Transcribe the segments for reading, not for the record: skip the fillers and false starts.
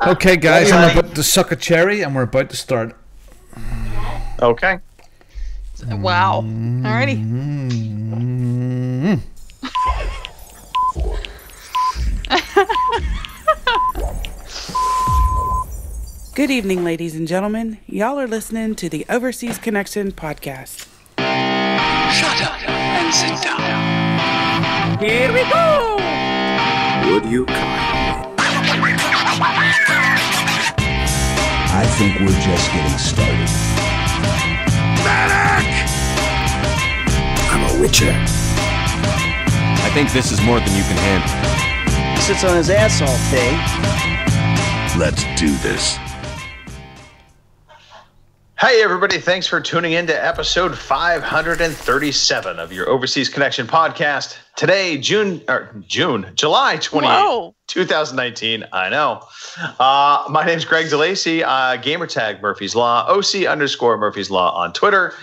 Okay, guys, I'm about to suck a cherry, and we're about to start. Okay. Wow. Alrighty. Good evening, ladies and gentlemen. Y'all are listening to the Overseas Connection podcast. Shut up and sit down. Here we go! Would you kindly? I think we're just getting started. Medic! I'm a witcher. I think this is more than you can handle. He sits on his ass all day. Let's do this. Hey everybody, thanks for tuning in to episode 537 of your Overseas Connection podcast. Today, July 28th, 2019. I know. My name's Greg DeLacy, gamertag Murphy's Law, OC_Murphy's Law on Twitter.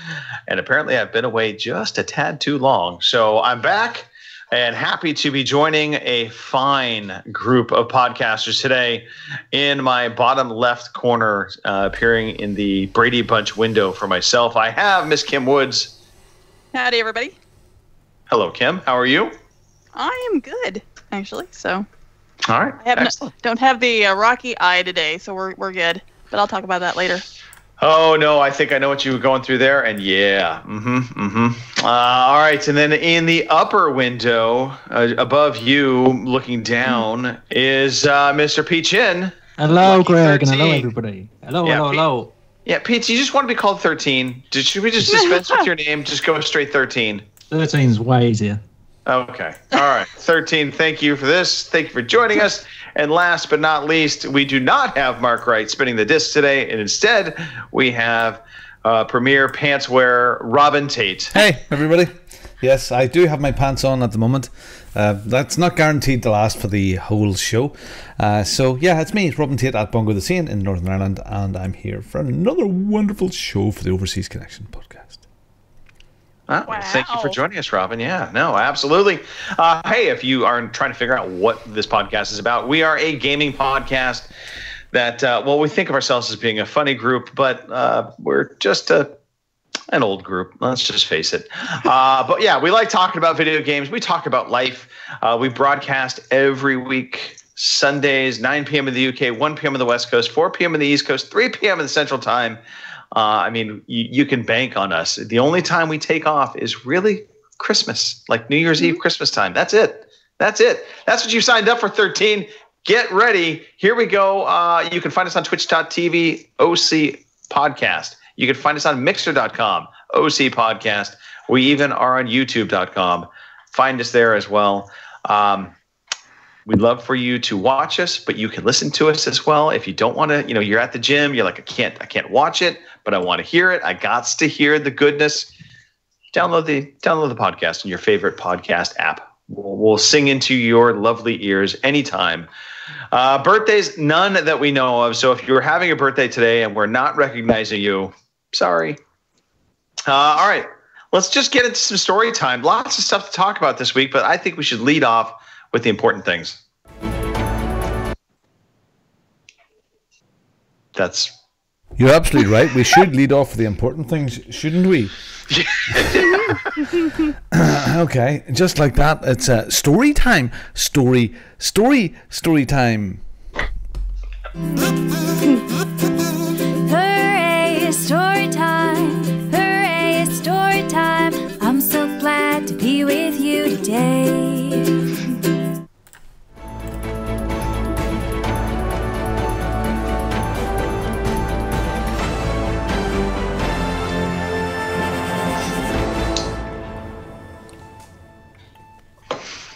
And apparently I've been away just a tad too long. So I'm back and happy to be joining a fine group of podcasters today. In my bottom left corner, appearing in the Brady Bunch window for myself, I have Miss Kim Woods. Howdy, everybody. Hello, Kim. How are you? I am good, actually. So, all right. I don't have the rocky eye today, so we're good. But I'll talk about that later. Oh, no, I think I know what you were going through there. And yeah. All right. And then in the upper window above you, looking down, is Mr. Pete Chin. Hello, Greg, and hello, everybody. Hello. Yeah, Pete, you just want to be called 13. Should we just dispense with your name? Just go straight 13. 13's way easier. Okay. All right. 13, thank you for this. Thank you for joining us. And last but not least, we do not have Mark Wright spinning the disc today. And instead, we have premier pants wearer Robin Tate. Hey, everybody. Yes, I do have my pants on at the moment. That's not guaranteed to last for the whole show. So, yeah, it's me, Robin Tate at Bongo the Scene in Northern Ireland. And I'm here for another wonderful show for the Overseas Connection podcast. Wow. Thank you for joining us, Robin. Yeah, no, absolutely. Hey, if you are trying to figure out what this podcast is about, we are a gaming podcast that, we think of ourselves as being a funny group, but we're just an old group. Let's just face it. But yeah, we like talking about video games. We talk about life. We broadcast every week, Sundays, 9 p.m. in the UK, 1 p.m. on the West Coast, 4 p.m. in the East Coast, 3 p.m. in the Central Time. I mean, you can bank on us. The only time we take off is really Christmas, like New Year's Eve, Christmas time. That's it. That's what you signed up for, 13. Get ready. Here we go. You can find us on twitch.tv, OC Podcast. You can find us on mixer.com, OC Podcast. We even are on youtube.com. Find us there as well. We'd love for you to watch us, but you can listen to us as well. If you don't want to, you're at the gym, you're like, I can't watch it, but I want to hear it. I gots to hear the goodness. Download the podcast in your favorite podcast app. We'll sing into your lovely ears anytime. Birthdays, none that we know of. So if you're having a birthday today and we're not recognizing you, sorry. All right, let's just get into some story time. Lots of stuff to talk about this week, but I think we should lead off with the important things. You're absolutely right. We should lead off with the important things, shouldn't we? Okay, just like that. It's story time. Story time. Hooray, it's story time. Hooray, it's story time. I'm so glad to be with you today.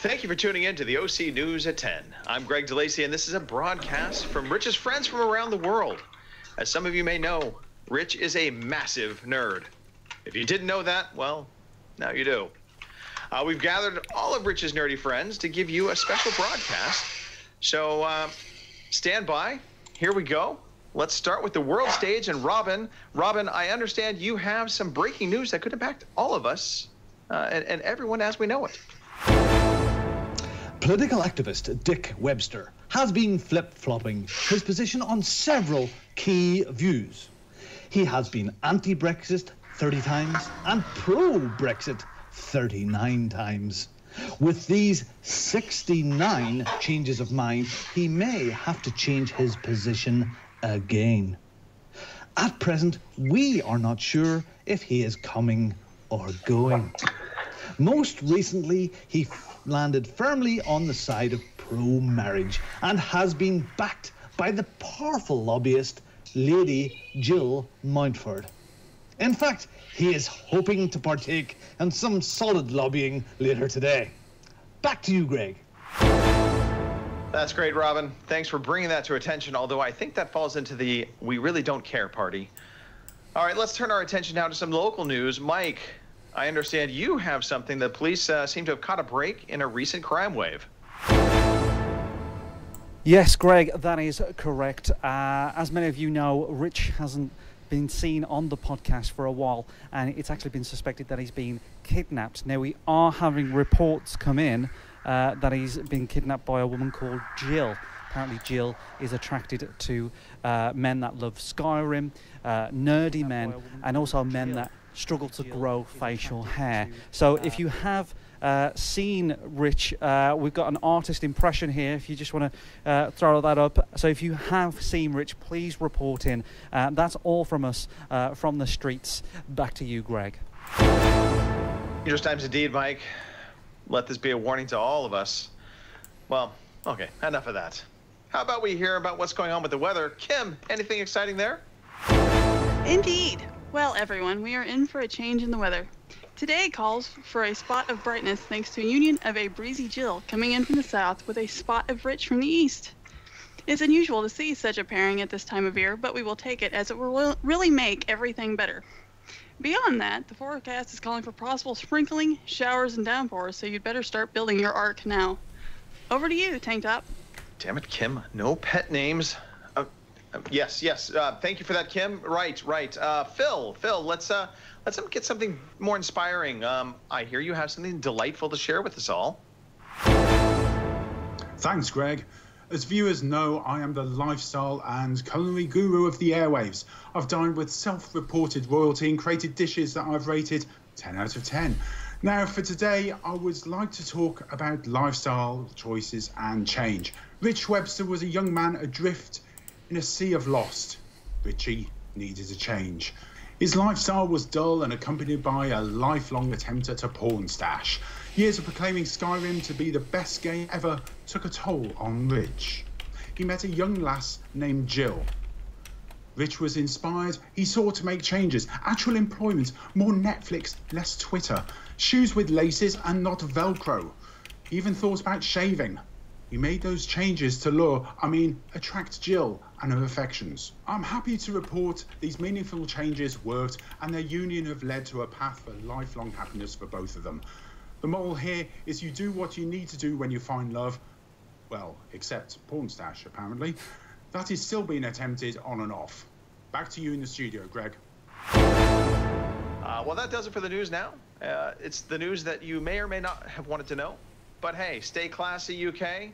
Thank you for tuning in to the OC News at 10. I'm Greg DeLacy, and this is a broadcast from Rich's friends from around the world. As some of you may know, Rich is a massive nerd. If you didn't know that, well, now you do. We've gathered all of Rich's nerdy friends to give you a special broadcast. So stand by. Here we go. Let's start with the world stage. And Robin, I understand you have some breaking news that could impact all of us and everyone as we know it. Political activist Dick Webster has been flip-flopping his position on several key views. He has been anti-Brexit 30 times and pro-Brexit 39 times. With these 69 changes of mind, he may have to change his position again. At present, we are not sure if he is coming or going. Most recently, he landed firmly on the side of pro-marriage and has been backed by the powerful lobbyist Lady Jill Mountford. In fact, he is hoping to partake in some solid lobbying later today. Back to you, Greg. That's great, Robin. Thanks for bringing that to attention, although I think that falls into the we really don't care party. All right, let's turn our attention now to some local news. Mike, I understand you have something. The police seem to have caught a break in a recent crime wave. Yes, Greg, that is correct. As many of you know, Rich hasn't been seen on the podcast for a while, and it's actually been suspected that he's been kidnapped. Now, we are having reports come in that he's been kidnapped by a woman called Jill. Apparently Jill is attracted to men that love Skyrim, nerdy men, and also men that struggle to grow facial hair. So if you have seen Rich, we've got an artist impression here if you just want to throw that up. So if you have seen Rich, please report in. That's all from us from the streets. Back to you, Greg. Dangerous times indeed, Mike. Let this be a warning to all of us. Well, okay, enough of that. How about we hear about what's going on with the weather? Kim, anything exciting there? Indeed. Well, everyone, we are in for a change in the weather. Today calls for a spot of brightness thanks to a union of a breezy Jill coming in from the south with a spot of Rich from the east. It's unusual to see such a pairing at this time of year, but we will take it as it will really make everything better. Beyond that, the forecast is calling for possible sprinkling, showers, and downpours, so you'd better start building your ark now. Over to you, Tank Top. Damn it, Kim. No pet names. Yes. Thank you for that, Kim. Right. Phil, let's get something more inspiring. I hear you have something delightful to share with us all. Thanks, Greg. As viewers know, I am the lifestyle and culinary guru of the airwaves. I've dined with self-reported royalty and created dishes that I've rated 10 out of 10. Now, for today, I would like to talk about lifestyle choices and change. Rich Webster was a young man adrift in a sea of lost. Richie needed a change. His lifestyle was dull and accompanied by a lifelong attempt at a porn stash. Years of proclaiming Skyrim to be the best game ever took a toll on Rich. He met a young lass named Jill. Rich was inspired. He sought to make changes. Actual employment, more Netflix, less Twitter. Shoes with laces and not Velcro. He even thought about shaving. He made those changes to attract Jill and her affections. I'm happy to report these meaningful changes worked, and their union have led to a path for lifelong happiness for both of them. The moral here is you do what you need to do when you find love. Well, except porn stash, apparently. That is still being attempted on and off. Back to you in the studio, Greg. Well, that does it for the news now. It's the news that you may or may not have wanted to know. But hey, stay classy, UK.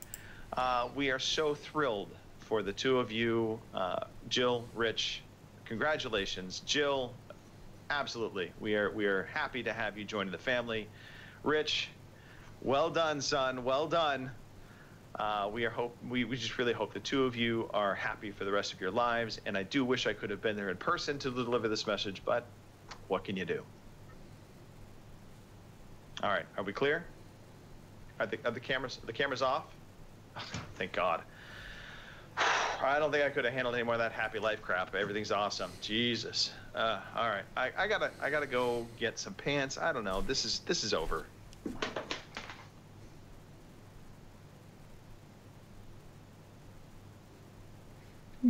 We are so thrilled for the two of you, Jill, Rich. Congratulations, Jill. Absolutely, we are happy to have you join the family. Rich, well done, son. Well done. We just really hope the two of you are happy for the rest of your lives. And I do wish I could have been there in person to deliver this message, but what can you do? All right, are we clear? Are the cameras off? Thank God. I don't think I could have handled any more of that happy life crap. Everything's awesome. Jesus. All right. I gotta go get some pants. I don't know. This is over.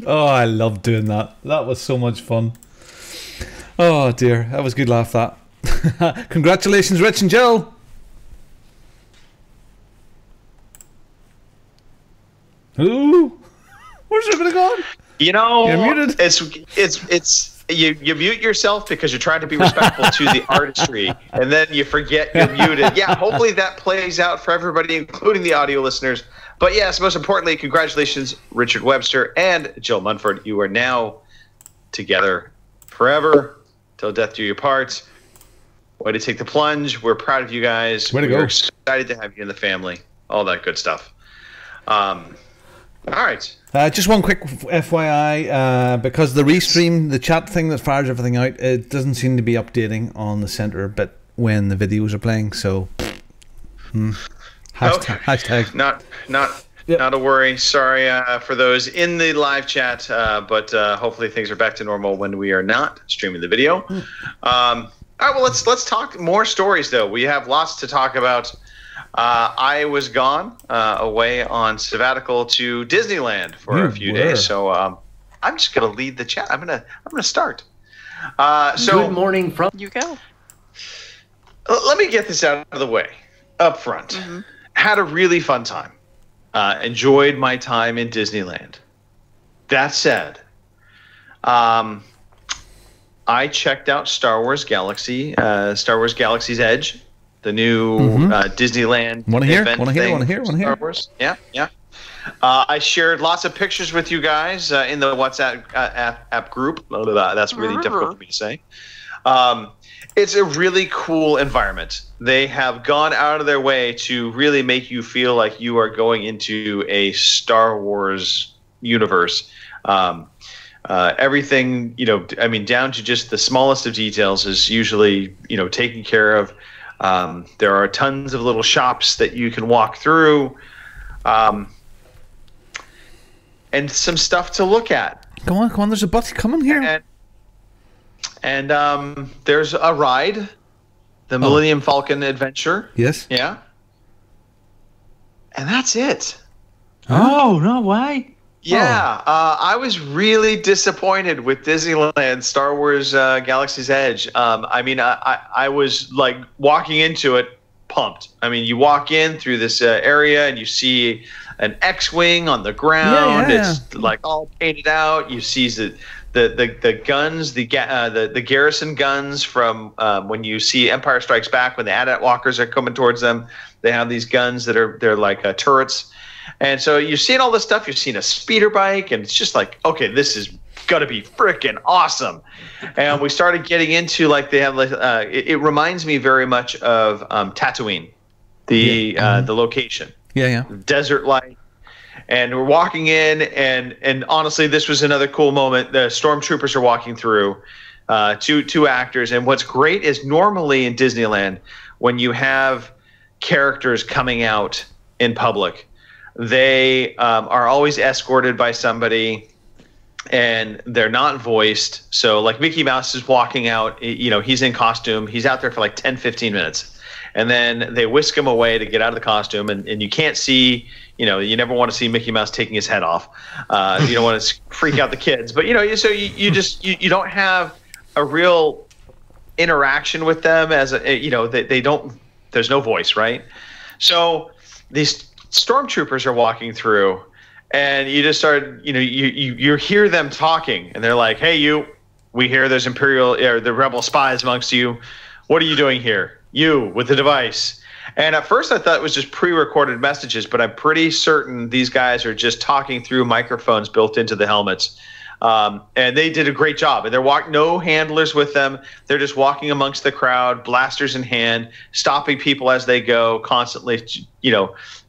Oh, I love doing that. That was so much fun. Oh dear, that was a good laugh. That. Congratulations, Rich and Jill. Ooh, where's everybody gone? You know, you're muted. It's You mute yourself because you're trying to be respectful to the artistry, and then you forget you're muted. Yeah, hopefully that plays out for everybody, including the audio listeners. But yes, most importantly, congratulations, Richard Webster and Jill Munford. You are now together forever, till death do you part. Way to take the plunge. We're proud of you guys. Way to go. We're excited to have you in the family. All that good stuff. All right. Just one quick FYI, because the restream, the chat thing that fires everything out, it doesn't seem to be updating on the center bit when the videos are playing. So, hashtag. Not a worry. Sorry for those in the live chat, but hopefully things are back to normal when we are not streaming the video. All right. Well, let's talk more stories though. We have lots to talk about. I was gone away on sabbatical to Disneyland for a few days, so I'm just gonna lead the chat. I'm gonna start. Good morning from you. Go. Let me get this out of the way up front. Mm-hmm. Had a really fun time. Enjoyed my time in Disneyland. That said, I checked out Star Wars Galaxy's Edge. The new Disneyland event. Want to hear? Star Wars. Yeah. I shared lots of pictures with you guys in the WhatsApp app group. That's really difficult for me to say. It's a really cool environment. They have gone out of their way to really make you feel like you are going into a Star Wars universe. Everything, down to just the smallest of details is usually, taken care of. There are tons of little shops that you can walk through, and some stuff to look at. Come on. There's a bus coming here. And there's a ride, the Millennium Falcon Adventure. Yes. Yeah. And that's it. Oh, no way. Yeah, I was really disappointed with Disneyland Star Wars Galaxy's Edge. I was like walking into it pumped. I mean, you walk in through this area and you see an X-wing on the ground. Yeah. It's like all painted out. You see the guns, the garrison guns from when you see Empire Strikes Back, when the AT-AT walkers are coming towards them. They have these guns they're like turrets. And so you're seeing all this stuff. You're seeing a speeder bike, and it's just like, okay, this is gonna be freaking awesome. And we started getting into like they have it reminds me very much of Tatooine, the location. Yeah. Desert light. And we're walking in, and honestly, this was another cool moment. The stormtroopers are walking through, two actors. And what's great is normally in Disneyland, when you have characters coming out in public, they are always escorted by somebody, and they're not voiced. So like Mickey Mouse is walking out, he's in costume. He's out there for like 10, 15 minutes. And then they whisk him away to get out of the costume. And you can't see, you never want to see Mickey Mouse taking his head off. You don't want to freak out the kids. But, so you don't have a real interaction with them as they don't, there's no voice, right? So these stormtroopers are walking through, and you just start, you hear them talking, and they're like, "Hey, we hear there's the rebel spies amongst you. What are you doing here? You with the device." And at first I thought it was just pre-recorded messages, but I'm pretty certain these guys are just talking through microphones built into the helmets. And they did a great job. And they're no handlers with them. They're just walking amongst the crowd, blasters in hand, stopping people as they go, constantly,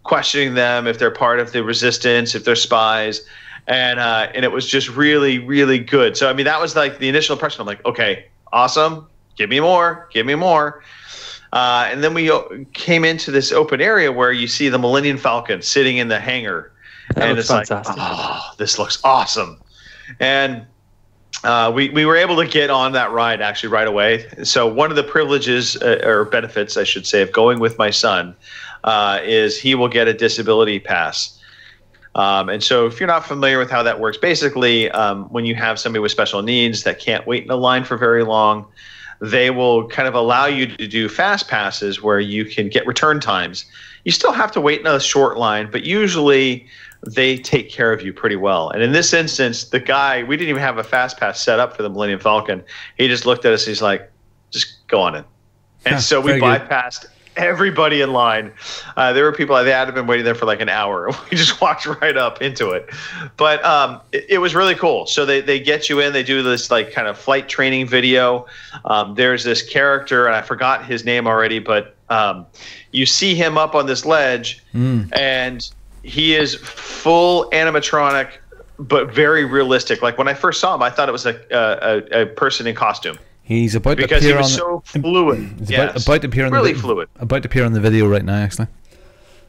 questioning them if they're part of the resistance, if they're spies. And it was just really, really good. So, that was like the initial impression. I'm like, okay, awesome. Give me more. And then we came into this open area where you see the Millennium Falcon sitting in the hangar. And it's fantastic. Like, oh, this looks awesome. And we were able to get on that ride actually right away. So one of the privileges or benefits, I should say, of going with my son is he will get a disability pass. And so if you're not familiar with how that works, basically when you have somebody with special needs that can't wait in a line for very long, they will kind of allow you to do fast passes where you can get return times. You still have to wait in a short line, but usually they take care of you pretty well. And in this instance, the guy, we didn't even have a fast pass set up for the Millennium Falcon. He just looked at us. He's like, just go on in. And so we bypassed everybody in line. There were people that had been waiting there for like an hour. We just walked right up into it. But it was really cool. So they get you in. They do this like kind of flight training video. There's this character, and I forgot his name already, but you see him up on this ledge, and he is full animatronic, but very realistic. Like when I first saw him, I thought it was a person in costume. He's about to because appear he was on so fluid. He's Yes. about to appear on really the fluid. About to appear on the video right now, actually.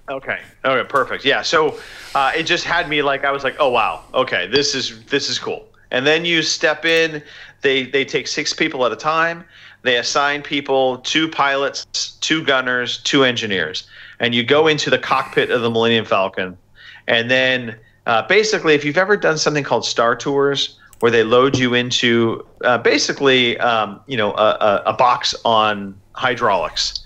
Okay, perfect. Yeah, so it just had me like, I was like, oh wow, okay, this is cool. And then you step in. They take 6 people at a time. They assign people 2 pilots, 2 gunners, 2 engineers, and you go into the cockpit of the Millennium Falcon. And then basically, if you've ever done something called Star Tours, where they load you into basically a box on hydraulics,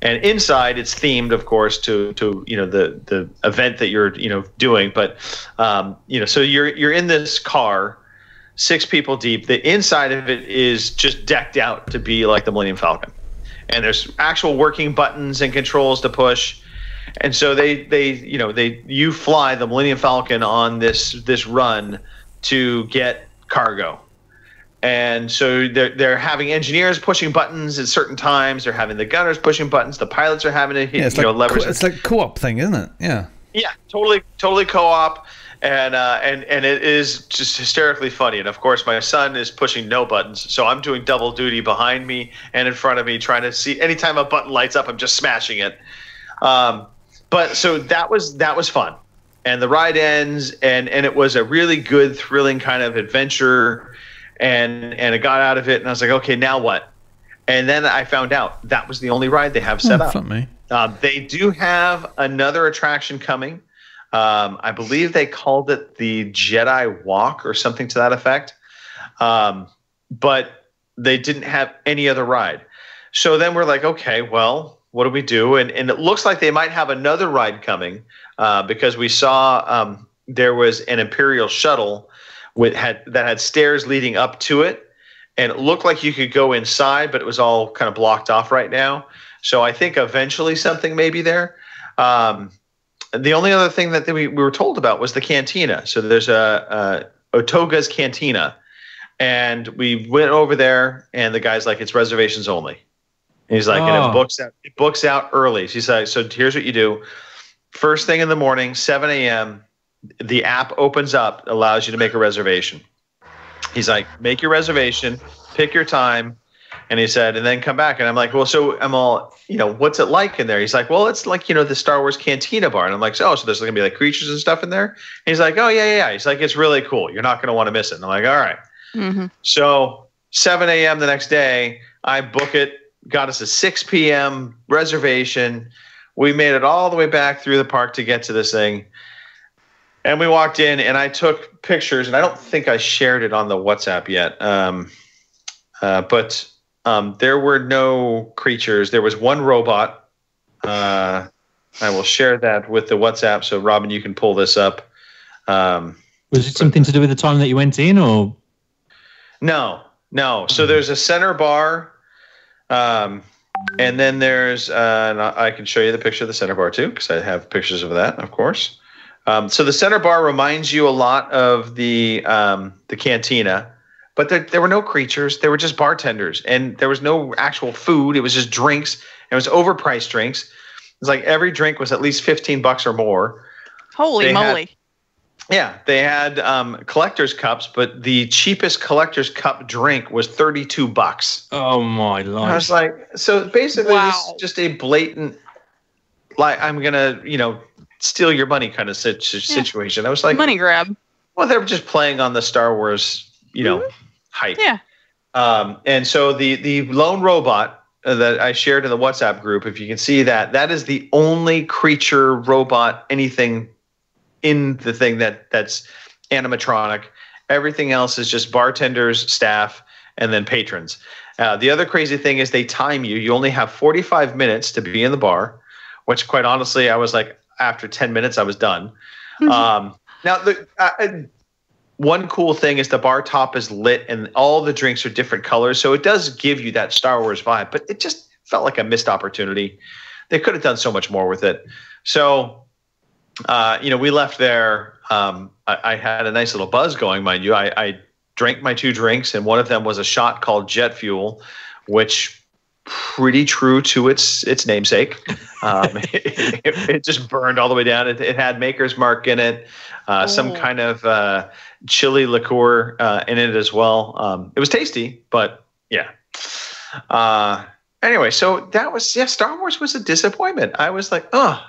and inside it's themed, of course, to the event that you're doing. But so you're in this car, 6 people deep. The inside of it is just decked out to be like the Millennium Falcon, and there's actual working buttons and controls to push. And so you fly the Millennium Falcon on this run to get cargo. And so they're having engineers pushing buttons at certain times. They're having the gunners pushing buttons. The pilots are having to hit, levers. It's like a co-op thing, isn't it? Yeah. Yeah, totally co-op, and it is just hysterically funny. And of course, my son is pushing no buttons, so I'm doing double duty behind me and in front of me, trying to see. Anytime a button lights up, I'm just smashing it. But so that was fun. And the ride ends, and it was a really good, thrilling kind of adventure, and I got out of it, and I was like, okay, now what? And then I found out that was the only ride they have set up. They do have another attraction coming. I believe they called it the Jedi Walk or something to that effect, but they didn't have any other ride. So then we're like, okay, well, what do we do? And it looks like they might have another ride coming. Because we saw there was an Imperial shuttle that had stairs leading up to it, and it looked like you could go inside, but it was all kind of blocked off right now. So I think eventually something may be there. The only other thing that we were told about was the cantina. So there's a Otoga's Cantina, and we went over there, and the guy's like, it's reservations only. And he's like, and it books out early. So he's like, so here's what you do. First thing in the morning, 7 a.m., the app opens up, allows you to make a reservation. He's like, make your reservation, pick your time. And he said, and then come back. And I'm like, well, so I'm all, what's it like in there? He's like, well, it's like, the Star Wars Cantina bar. And I'm like, so there's going to be like creatures and stuff in there? And he's like, oh, yeah. He's like, it's really cool. You're not going to want to miss it. And I'm like, all right. Mm-hmm. So 7 a.m. the next day, I book it, got us a 6 p.m. reservation. We made it all the way back through the park to get to this thing. And we walked in, and I took pictures, and I don't think I shared it on the WhatsApp yet. But there were no creatures. There was one robot. I will share that with the WhatsApp. So, Robin, you can pull this up. Was it something to do with the time that you went in, or? No. So there's a center bar. And then there's, I can show you the picture of the center bar too, because I have pictures of that, of course. So the center bar reminds you a lot of the cantina, but there were no creatures. There were just bartenders, and there was no actual food. It was just drinks. It was overpriced drinks. It was like every drink was at least $15 or more. Holy moly. They had collector's cups, but the cheapest collector's cup drink was $32. Oh my life! I was like, so basically, this is just a blatant, like, I'm gonna, steal your money kind of situation. I was like, money grab. Well, they were just playing on the Star Wars, hype. Yeah. And so the lone robot that I shared in the WhatsApp group, if you can see that is the only creature, robot, anything in the thing that's animatronic. Everything else is just bartenders, staff, and then patrons. The other crazy thing is they time you. You only have 45 minutes to be in the bar, which quite honestly, I was like, after 10 minutes, I was done. Now, one cool thing is the bar top is lit and all the drinks are different colors. So it does give you that Star Wars vibe, but it just felt like a missed opportunity. They could have done so much more with it. So, we left there. I had a nice little buzz going, mind you. I drank my 2 drinks, and one of them was a shot called Jet Fuel, which pretty true to its namesake. It just burned all the way down. It had Maker's Mark in it, some kind of chili liqueur in it as well. It was tasty, but yeah. Anyway, so that was Star Wars was a disappointment. I was like, oh.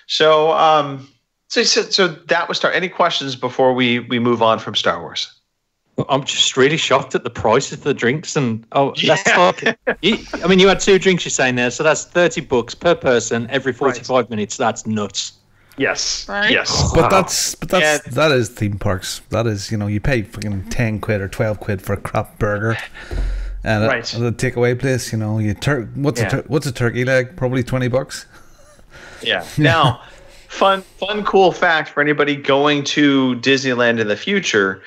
So so that was Star. Any questions before we move on from Star Wars? I'm just really shocked at the prices of the drinks, and that's like, you had 2 drinks you're saying there, so that's $30 per person every 45 minutes. That's nuts. Yes, right. Yes, but that is theme parks. That is, you pay fucking 10 quid or 12 quid for a crap burger, and the takeaway place, what's a turkey leg? Probably $20. Yeah. Now, fun, cool fact for anybody going to Disneyland in the future.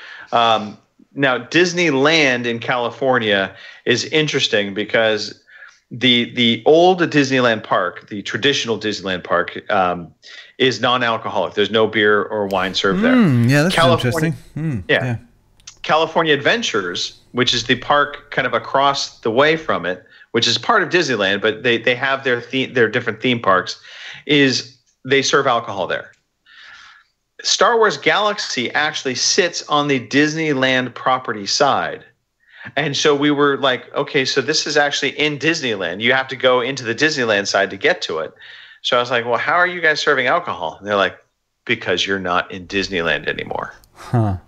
Now, Disneyland in California is interesting because the old Disneyland park, the traditional Disneyland park, is non-alcoholic. There's no beer or wine served there. Yeah, that's interesting. Yeah. California Adventures, which is the park kind of across the way from it, which is part of Disneyland, but they have their different theme parks, is they serve alcohol there. Star Wars Galaxy actually sits on the Disneyland property side. And so we were like, okay, so this is actually in Disneyland. You have to go into the Disneyland side to get to it. So I was like, well, how are you guys serving alcohol? And they're like, because you're not in Disneyland anymore. Huh.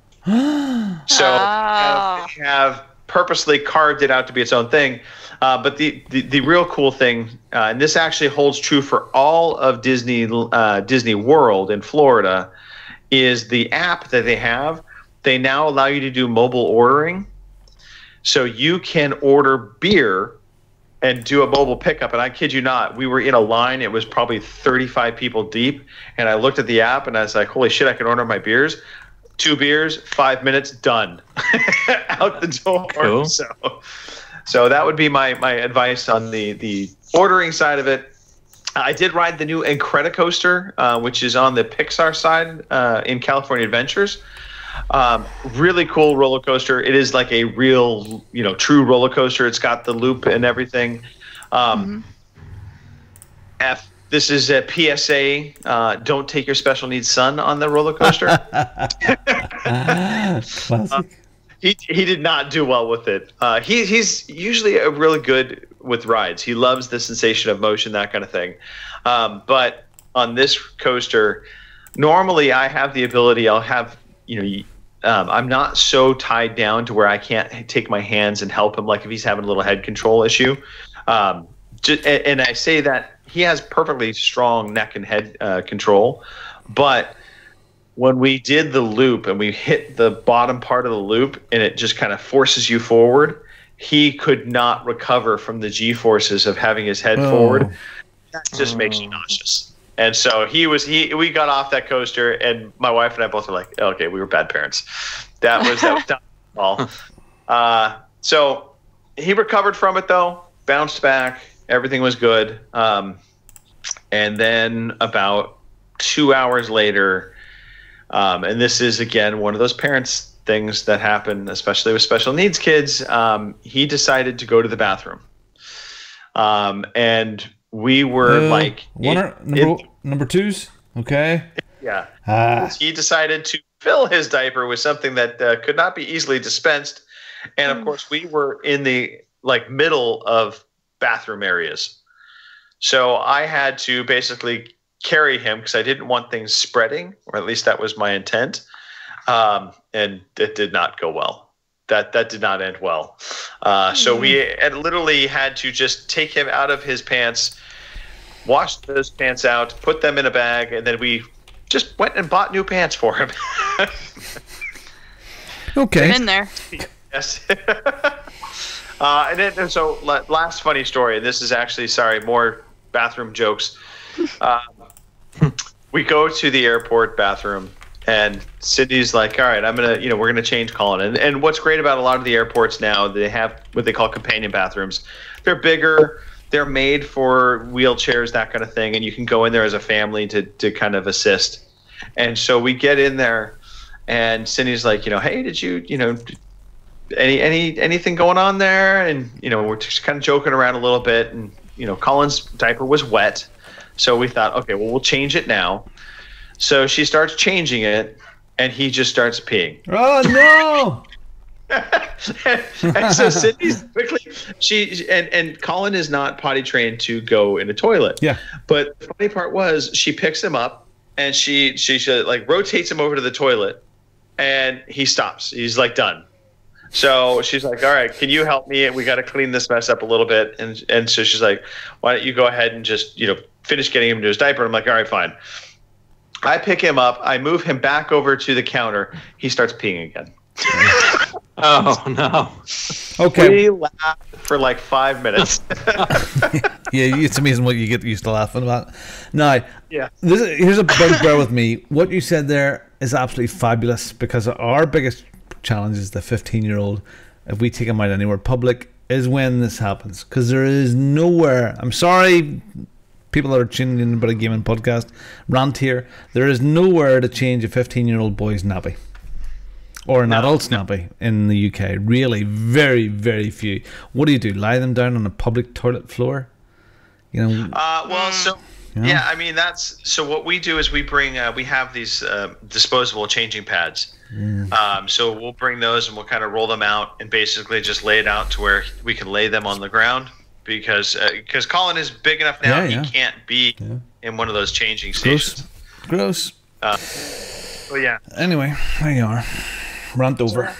So they have purposely carved it out to be its own thing. But the real cool thing, and this actually holds true for all of Disney World in Florida, is the app that they have. They now allow you to do mobile ordering. So you can order beer and do a mobile pickup. And I kid you not, we were in a line. It was probably 35 people deep. And I looked at the app and I was like, holy shit, I can order my beers. 2 beers, 5 minutes, done. Out the door. Cool. So that would be my advice on the ordering side of it. I did ride the new Incredicoaster, which is on the Pixar side in California Adventures. Really cool roller coaster. It is like a real, true roller coaster. It's got the loop and everything. This is a PSA. Don't take your special needs son on the roller coaster. Classic. He did not do well with it. He's usually really good with rides. He loves the sensation of motion, that kind of thing. But on this coaster, normally I have the ability. I'll have I'm not so tied down to where I can't take my hands and help him. Like if he's having a little head control issue, and I say that he has perfectly strong neck and head control, but when we did the loop and we hit the bottom part of the loop and it just kind of forces you forward, he could not recover from the G-forces of having his head forward. That just makes you nauseous. And so we got off that coaster and my wife and I both were like, okay, we were bad parents. That was not all. So he recovered from it though, bounced back, everything was good. And then about 2 hours later, and this is, again, one of those parents things that happen, especially with special needs kids. He decided to go to the bathroom. And we were number twos. Okay. Yeah. He decided to fill his diaper with something that could not be easily dispensed. And of course, we were in the middle of bathroom areas. So I had to basically carry him because I didn't want things spreading, or at least that was my intent. And it did not go well. That did not end well. So we literally had to just take him out of his pants, wash those pants out, put them in a bag, and then we just went and bought new pants for him. Okay. In there. Yes. And so last funny story. This is actually more bathroom jokes. We go to the airport bathroom, and Sydney's like, "All right, we're gonna change Colin." And what's great about a lot of the airports now, they have what they call companion bathrooms. They're bigger. They're made for wheelchairs, that kind of thing, and you can go in there as a family to kind of assist. And so we get in there, and Sydney's like, "Hey, did you, anything going on there?" And we're just kind of joking around a little bit, and Colin's diaper was wet, so we thought, okay, well, we'll change it now. So she starts changing it, and he just starts peeing. Oh no! and so Sydney's quickly and Colin is not potty trained to go in a toilet. Yeah. But the funny part was she picks him up and she like rotates him over to the toilet, and he stops. He's like done. So she's like, "All right, can you help me? We got to clean this mess up a little bit." And so she's like, "Why don't you go ahead and just finish getting him to his diaper?" I'm like, "All right, fine." I pick him up. I move him back over to the counter. He starts peeing again. Oh no! Okay. We laughed for like 5 minutes. Yeah, it's amazing what you get used to laughing about. Now, yeah. Here's a bugbear with me. What you said there is absolutely fabulous, because our biggest challenge is the 15-year-old. If we take him out anywhere public, is when this happens, because there is nowhere. I'm sorry, people that are tuning in about a gaming podcast, rant here. There is nowhere to change a 15-year-old boy's nappy. Or an adult's nappy in the UK. Really, very, very few. What do? Lie them down on a public toilet floor? Well, so yeah, I mean so what we do is we bring we have these disposable changing pads. So we'll bring those and we'll kind of roll them out and basically just lay it out to where we can lay them on the ground, because Colin is big enough now he can't be in one of those changing stations. Gross. Well, yeah. Anyway, there you are. Rant over.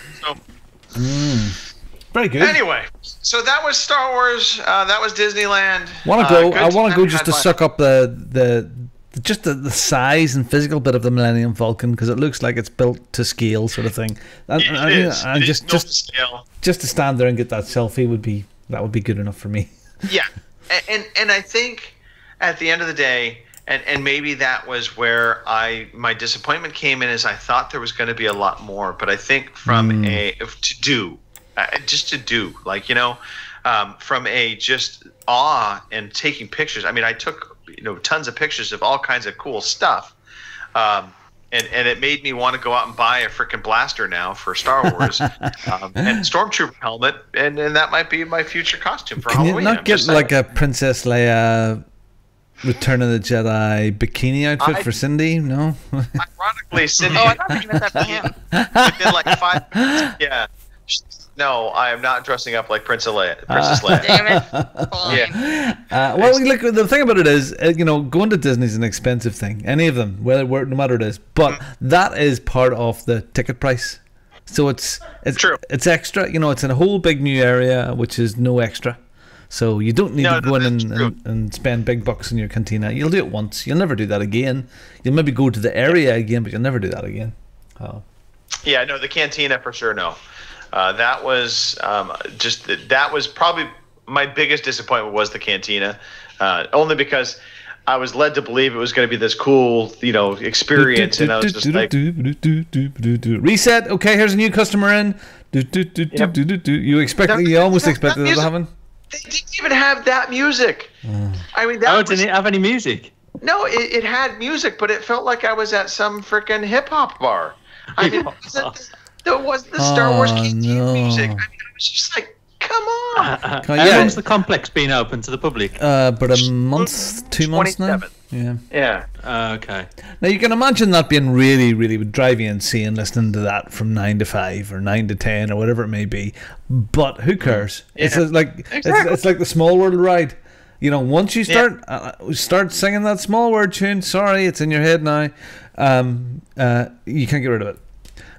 Very good. Anyway, so that was Star Wars. That was Disneyland. I want to go just to suck up the size and physical bit of the Millennium Falcon, because it looks like it's built to scale, sort of thing. And just to stand there and get that selfie would be good enough for me. Yeah, and I think at the end of the day. And maybe that was where my disappointment came in, is I thought there was going to be a lot more, but I think from from a just awe and taking pictures. I mean, I took tons of pictures of all kinds of cool stuff, and it made me want to go out and buy a freaking blaster now for Star Wars, and Stormtrooper helmet, and that might be my future costume for Halloween. Can you not get like a Princess Leia Return of the Jedi bikini outfit for Cindy? No. Ironically, Cindy. I thought you meant that for him. Within like 5 minutes. Yeah. No, I am not dressing up like Princess Leia. Damn it. Fine. Yeah. Well, look, the thing about it is, going to Disney is an expensive thing. Any of them, no matter it is. But that is part of the ticket price. So it's true. It's extra. It's in a whole big new area, which is no extra. So you don't need to go in and spend big bucks in your cantina. You'll do it once. You'll never do that again. You'll maybe go to the area again, but you'll never do that again. Oh. Yeah, no, the cantina for sure, no. That was that was probably my biggest disappointment, was the cantina. Only because I was led to believe it was going to be this cool, experience, and I was just like... Reset. Okay, here's a new customer in. You almost expected that to happen? They didn't even have that music. I mean, didn't it have any music? No, it had music, but it felt like I was at some freaking hip hop bar. I mean, there was the Star Wars canteen music. I mean, I was just like, come on. How long's the complex been open to the public? But a month, 2 months now. Yeah. Okay. Now you can imagine that being really, really would drive you insane, listening to that from 9 to 5 or 9 to 10 or whatever it may be. But who cares? Yeah. It's like it's like the Small World ride. Once you start singing that Small World tune, sorry, it's in your head now. You can't get rid of it.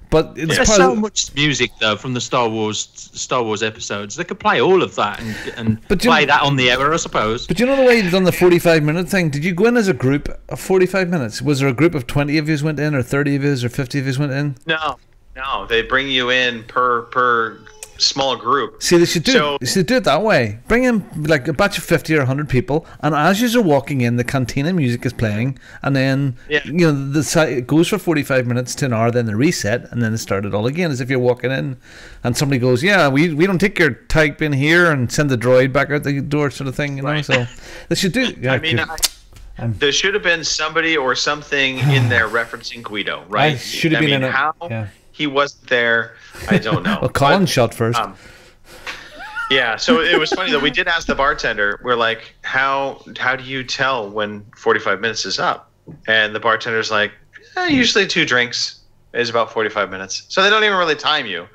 But there's so much music though from the Star Wars episodes. They could play all of that and play that on the air, I suppose. But the way you've done the 45-minute thing, did you go in as a group of 45 minutes? Was there a group of 20 of you went in, or 30 of you, or 50 of you went in? No. They bring you in per small group. See, they should do it that way. Bring in like a batch of 50 or 100 people, and as you're walking in, the cantina music is playing, and then it goes for 45 minutes to an hour, then they reset, and then they start it all again, as if you're walking in, and somebody goes, "Yeah, we don't take your type in here and send the droid back out the door," sort of thing, you know. So they should do. Yeah, I mean, there should have been somebody or something in there referencing Guido, right? I should have been in it. How he wasn't there, I don't know. Well, Colin shot first. Yeah, so it was funny though. We did ask the bartender. We're like, "How do you tell when 45 minutes is up?" And the bartender's like, "Usually 2 drinks is about 45 minutes." So they don't even really time you.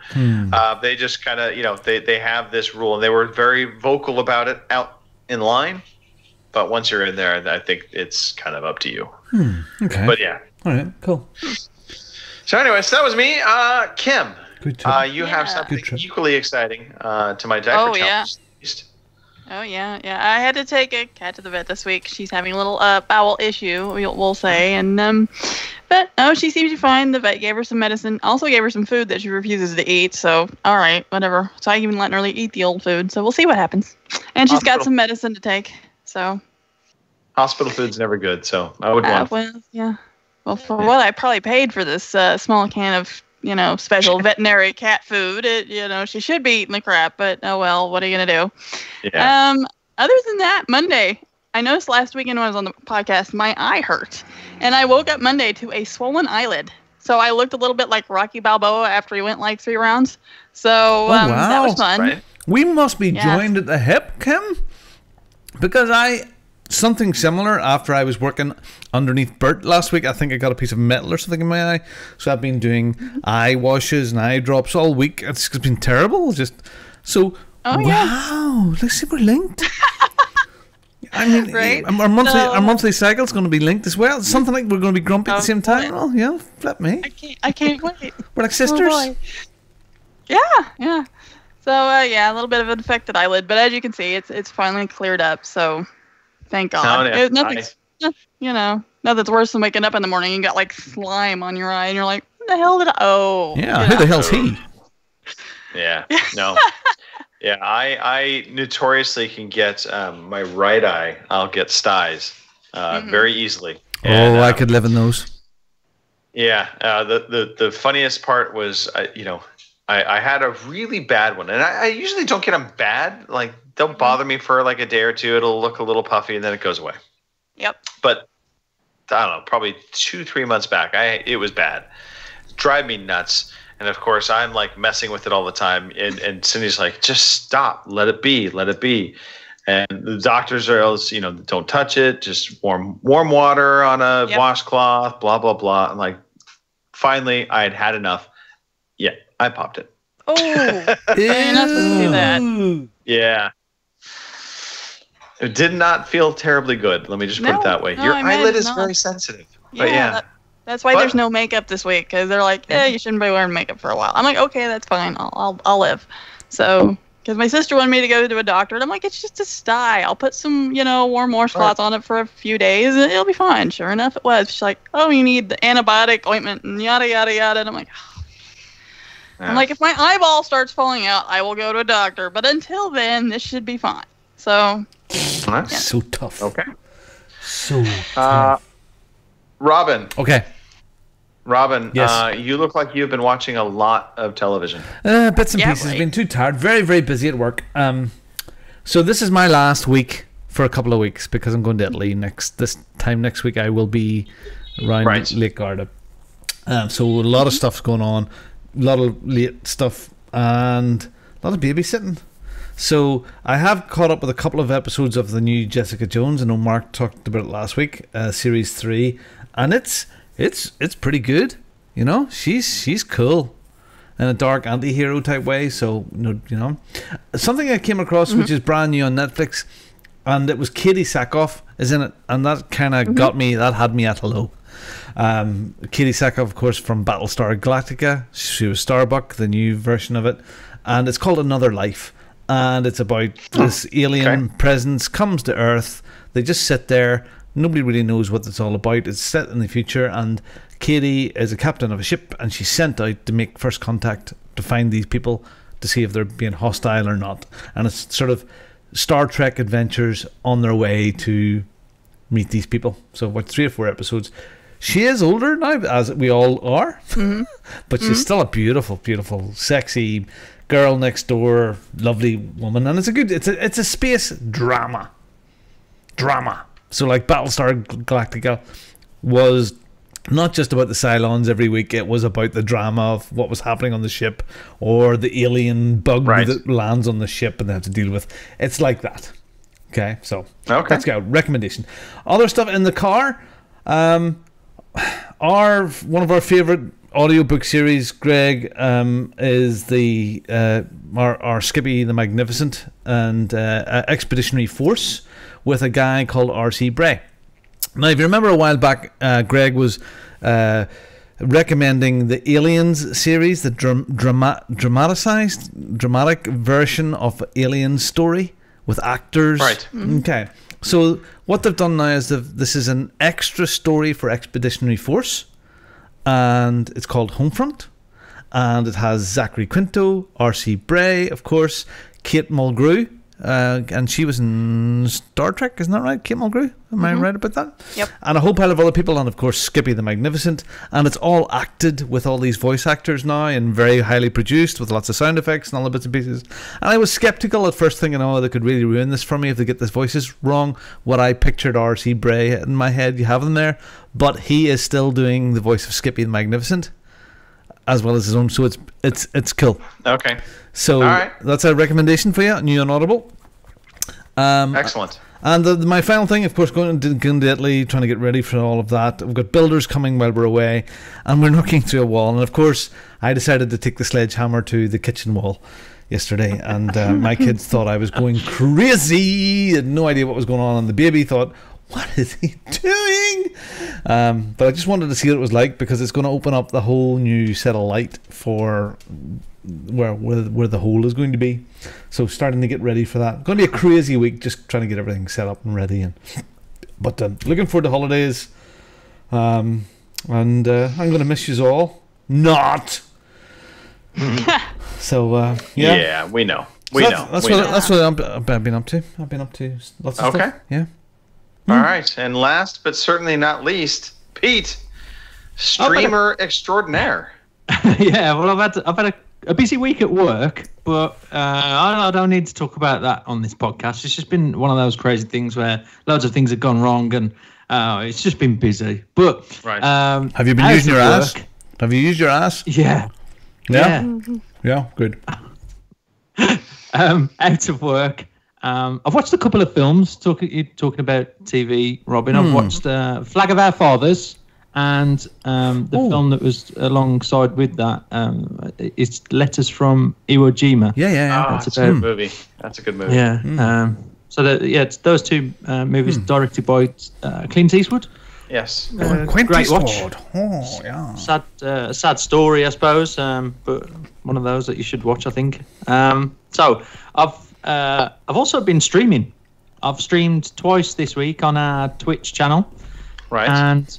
They just kind of, they have this rule, and they were very vocal about it out in line. But once you're in there, I think it's kind of up to you. Okay. But yeah. All right. Cool. So anyway, so that was me. Kim, Good you have something equally exciting to my diaper challenge. Oh, yeah. I had to take a cat to the vet this week. She's having a little bowel issue, we'll say. And but she seems to be fine. The vet gave her some medicine. Also gave her some food that she refuses to eat. So, all right, whatever. So I even letting her eat the old food. So we'll see what happens. And she's got some medicine to take. So hospital food's never good, so I would want. Well, yeah. Well, for what I probably paid for this small can of special veterinary cat food, she should be eating the crap. But oh well, what are you gonna do? Yeah. Other than that, Monday, I noticed last weekend when I was on the podcast, my eye hurt, and I woke up Monday to a swollen eyelid. So I looked a little bit like Rocky Balboa after he went like 3 rounds. So wow. That was fun. Right. We must be joined at the hip, Kim. Because something similar after I was working underneath Bert last week. I think I got a piece of metal or something in my eye. So I've been doing eye washes and eye drops all week. It's been terrible. Wow. Let's see, we're linked. I mean, right? our monthly cycle is going to be linked as well. It's something like we're going to be grumpy at the same time. Oh, yeah, flip me. I can't wait. We're like sisters. Oh, yeah. So, a little bit of an infected eyelid, but as you can see, it's finally cleared up, so thank God. Nothing's worse than waking up in the morning and you got, like, slime on your eye, and you're like, what the hell did I... Oh. Yeah, who the hell's he? Yeah, no. Yeah, I notoriously can get my right eye, I'll get styes very easily. And, I could live in those. Yeah, the funniest part was, I had a really bad one, and I usually don't get them bad. Like, they'll bother me for like a day or two. It'll look a little puffy, and then it goes away. Yep. But I don't know, probably 2-3 months back, it was bad. Drive me nuts. And of course, I'm like messing with it all the time. And Cindy's like, just stop, let it be. And the doctors are always, don't touch it. Just warm water on a washcloth. Blah blah blah. And like, finally, I had enough. Yeah. I popped it. Oh, you're not supposed to do that. Yeah. It did not feel terribly good. Let me just put it that way. Your eyelid is very sensitive. Yeah. That's why there's no makeup this week, because they're like, you shouldn't be wearing makeup for a while. I'm like, okay, that's fine. I'll live. So, because my sister wanted me to go to a doctor, and I'm like, it's just a sty. I'll put some, warm washcloths on it for a few days, and it'll be fine. Sure enough, it was. She's like, oh, you need the antibiotic ointment, and yada, yada, yada. And I'm like, I'm like, if my eyeball starts falling out, I will go to a doctor. But until then, this should be fine. So, so tough. Okay. So tough. Robin. Okay. Robin, yes. You look like you've been watching a lot of television. Bits and pieces. Right. Been too tired. Very, very busy at work. So this is my last week for a couple of weeks because I'm going to Italy this time next week. I will be around Lake Garda. So a lot of stuff's going on. A lot of late stuff and a lot of babysitting. So I have caught up with a couple of episodes of the new Jessica Jones. I know Mark talked about it last week, series 3, and it's pretty good. She's cool in a dark anti-hero type way. So something I came across which is brand new on Netflix, and it was Katie Sackhoff is in it, and that kind of got me. That had me at hello. Katie Sackhoff, of course, from Battlestar Galactica. She was Starbuck, the new version of it, and it's called Another Life, and it's about this alien presence comes to Earth. They just sit there. Nobody really knows what it's all about. It's set in the future, and Katie is a captain of a ship, and she's sent out to make first contact to find these people to see if they're being hostile or not. And it's sort of Star Trek adventures on their way to meet these people. So what, 3 or 4 episodes. She is older now, as we all are, but she's still a beautiful, beautiful, sexy girl next door, lovely woman, and it's a space drama. So like Battlestar Galactica was not just about the Cylons every week, it was about the drama of what was happening on the ship, or the alien bug that lands on the ship and they have to deal with. It's like that. Okay, so let's go. Recommendation. Other stuff in the car. One of our favorite audiobook series, Greg, is the our Skippy the Magnificent and Expeditionary Force with a guy called R.C. Bray. Now, if you remember a while back, Greg was recommending the Aliens series, the dramatic version of Aliens story with actors. Right. Okay. So what they've done now is this is an extra story for Expeditionary Force, and it's called Homefront, and it has Zachary Quinto, R.C. Bray, of course, Kate Mulgrew, and she was in Star Trek, isn't that right, Kate Mulgrew? Am I right about that? Yep. And a whole pile of other people, and of course Skippy the Magnificent, and it's all acted with all these voice actors now, and very highly produced with lots of sound effects and all the bits and pieces. And I was skeptical at first, thinking, they could really ruin this for me if they get the voices wrong. What I pictured R.C. Bray in my head, you have him there, but he is still doing the voice of Skippy the Magnificent as well as his own, so it's cool. Okay. So that's a recommendation for you, new and audible. Excellent. And my final thing, of course, going to Italy, trying to get ready for all of that. We've got builders coming while we're away, and we're knocking through a wall. And of course, I decided to take the sledgehammer to the kitchen wall yesterday, and my kids thought I was going crazy. Had no idea what was going on, and the baby thought, what is he doing? But I just wanted to see what it was like, because it's going to open up the whole new set of light for where the hole is going to be. So starting to get ready for that. Going to be a crazy week, just trying to get everything set up and ready. But looking forward to holidays. And I'm going to miss you all. Not. So yeah. Yeah, we know. That's what I've been up to. I've been up to lots of stuff. Yeah. All right, and last but certainly not least, Pete, streamer extraordinaire. Yeah, well, I've had a busy week at work, but I don't need to talk about that on this podcast. It's just been one of those crazy things where loads of things have gone wrong, and it's just been busy. But have you been using your ass? Have you used your ass? Yeah. Yeah, good. Out of work. I've watched a couple of films. Talking about TV, Robin. I've watched Flag of Our Fathers, and the film that was alongside with that is Letters from Iwo Jima. Yeah. That's a good movie. That's a good movie. Yeah. It's those two movies directed by Clint Eastwood. Yes. Clint great Eastwood. watch. Oh, yeah. Sad story, I suppose, but one of those that you should watch, I think. So I've also been streaming. I've streamed twice this week on our Twitch channel. Right. And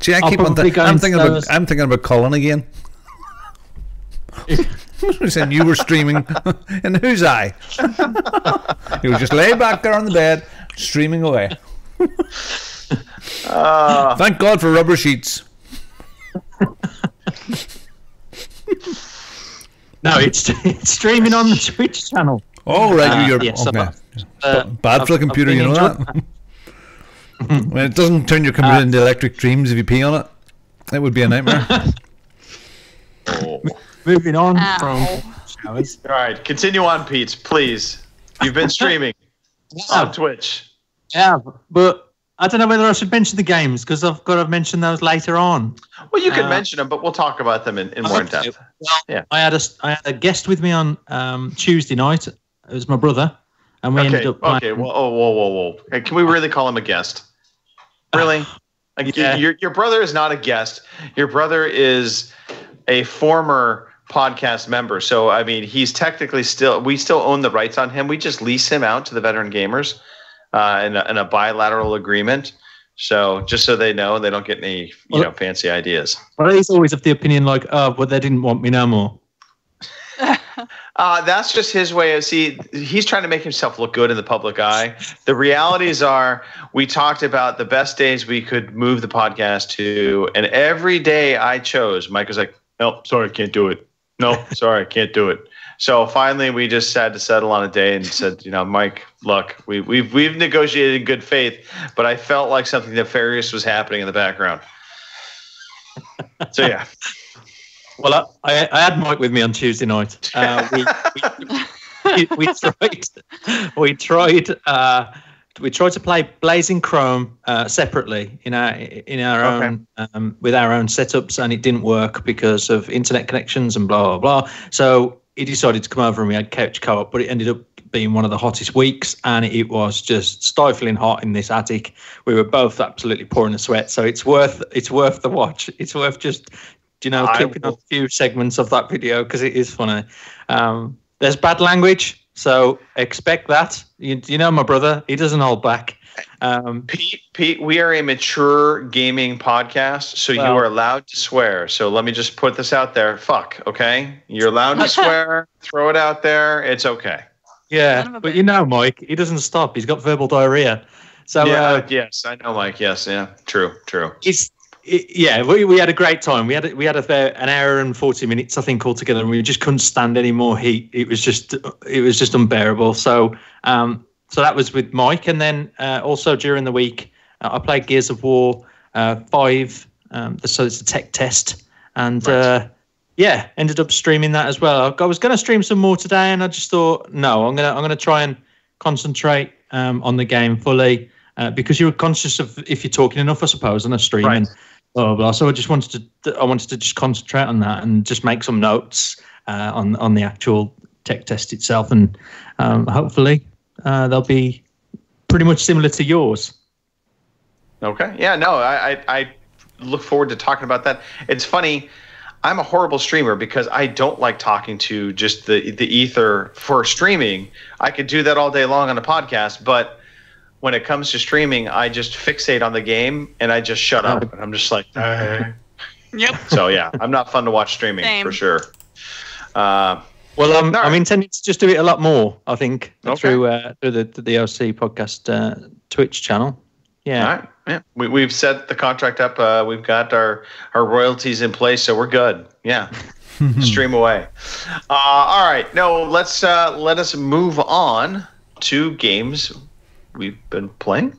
see, I keep on I'm thinking about Colin again. You're saying you were streaming, and whose eye? You were just laid back there on the bed, streaming away. Thank God for rubber sheets. No, it's streaming on the Twitch channel. Oh, right. Yes, okay. Bad for the computer, you know that? When it doesn't turn your computer into electric dreams if you pee on it, it would be a nightmare. Moving on from showers. All right, continue on, Pete, please. You've been streaming on Twitch. Yeah, but I don't know whether I should mention the games, because I've got to mention those later on. Well, you can mention them, but we'll talk about them in more depth. Well, yeah. I had a guest with me on Tuesday night. It was my brother, and we ended up playing. Okay, whoa. Hey, can we really call him a guest? Really? Yeah. Your brother is not a guest. Your brother is a former podcast member. So, I mean, he's technically we still own the rights on him. We just lease him out to the veteran gamers in a bilateral agreement. So just so they know, they don't get any fancy ideas. Well, he's always of the opinion like, oh, but they didn't want me no more. That's just his way of he's trying to make himself look good in the public eye. The realities are, we talked about the best days we could move the podcast to, and every day I chose, Mike was like, "No, sorry, I can't do it. No, sorry, I can't do it." So finally, we just had to settle on a day and said, Mike, look, we've negotiated in good faith, but I felt like something nefarious was happening in the background. So yeah. Well, I had Mike with me on Tuesday night. We tried to play Blazing Chrome separately in our own with our own setups, and it didn't work because of internet connections and blah blah blah. So he decided to come over and we had couch co-op, but it ended up being one of the hottest weeks, and it was just stifling hot in this attic. We were both absolutely pouring a sweat, so it's worth the watch. It's worth just clipping on a few segments of that video because it is funny. There's bad language, so expect that. You know my brother, he doesn't hold back. Pete, we are a mature gaming podcast, so you are allowed to swear. So let me just put this out there. Fuck, okay? You're allowed to swear. Throw it out there. It's okay. Yeah, but Mike, he doesn't stop. He's got verbal diarrhea. So yes, I know, Mike. Yes, yeah, true. We had a great time. We had about an hour and 40 minutes, I think, altogether, and we just couldn't stand any more heat. It was just unbearable. So that was with Mike, and then also during the week, I played Gears of War 5. So it's a tech test, and ended up streaming that as well. I was going to stream some more today, and I just thought, no, I'm gonna try and concentrate on the game fully. Because you're conscious of if you're talking enough, I suppose, on a stream and blah, blah, blah. So I just wanted to just concentrate on that and just make some notes on the actual tech test itself, and hopefully they'll be pretty much similar to yours. Okay. Yeah. No, I look forward to talking about that. It's funny. I'm a horrible streamer because I don't like talking to just the ether for streaming. I could do that all day long on a podcast, but when it comes to streaming, I just fixate on the game and I just shut up. And I'm just like, Yep. So yeah, I'm not fun to watch streaming for sure. I'm intending to just do it a lot more, I think, through the OC podcast Twitch channel. Yeah. All right. Yeah. We've set the contract up. We've got our royalties in place, so we're good. Yeah. Stream away. All right. No, let us move on to games we've been playing.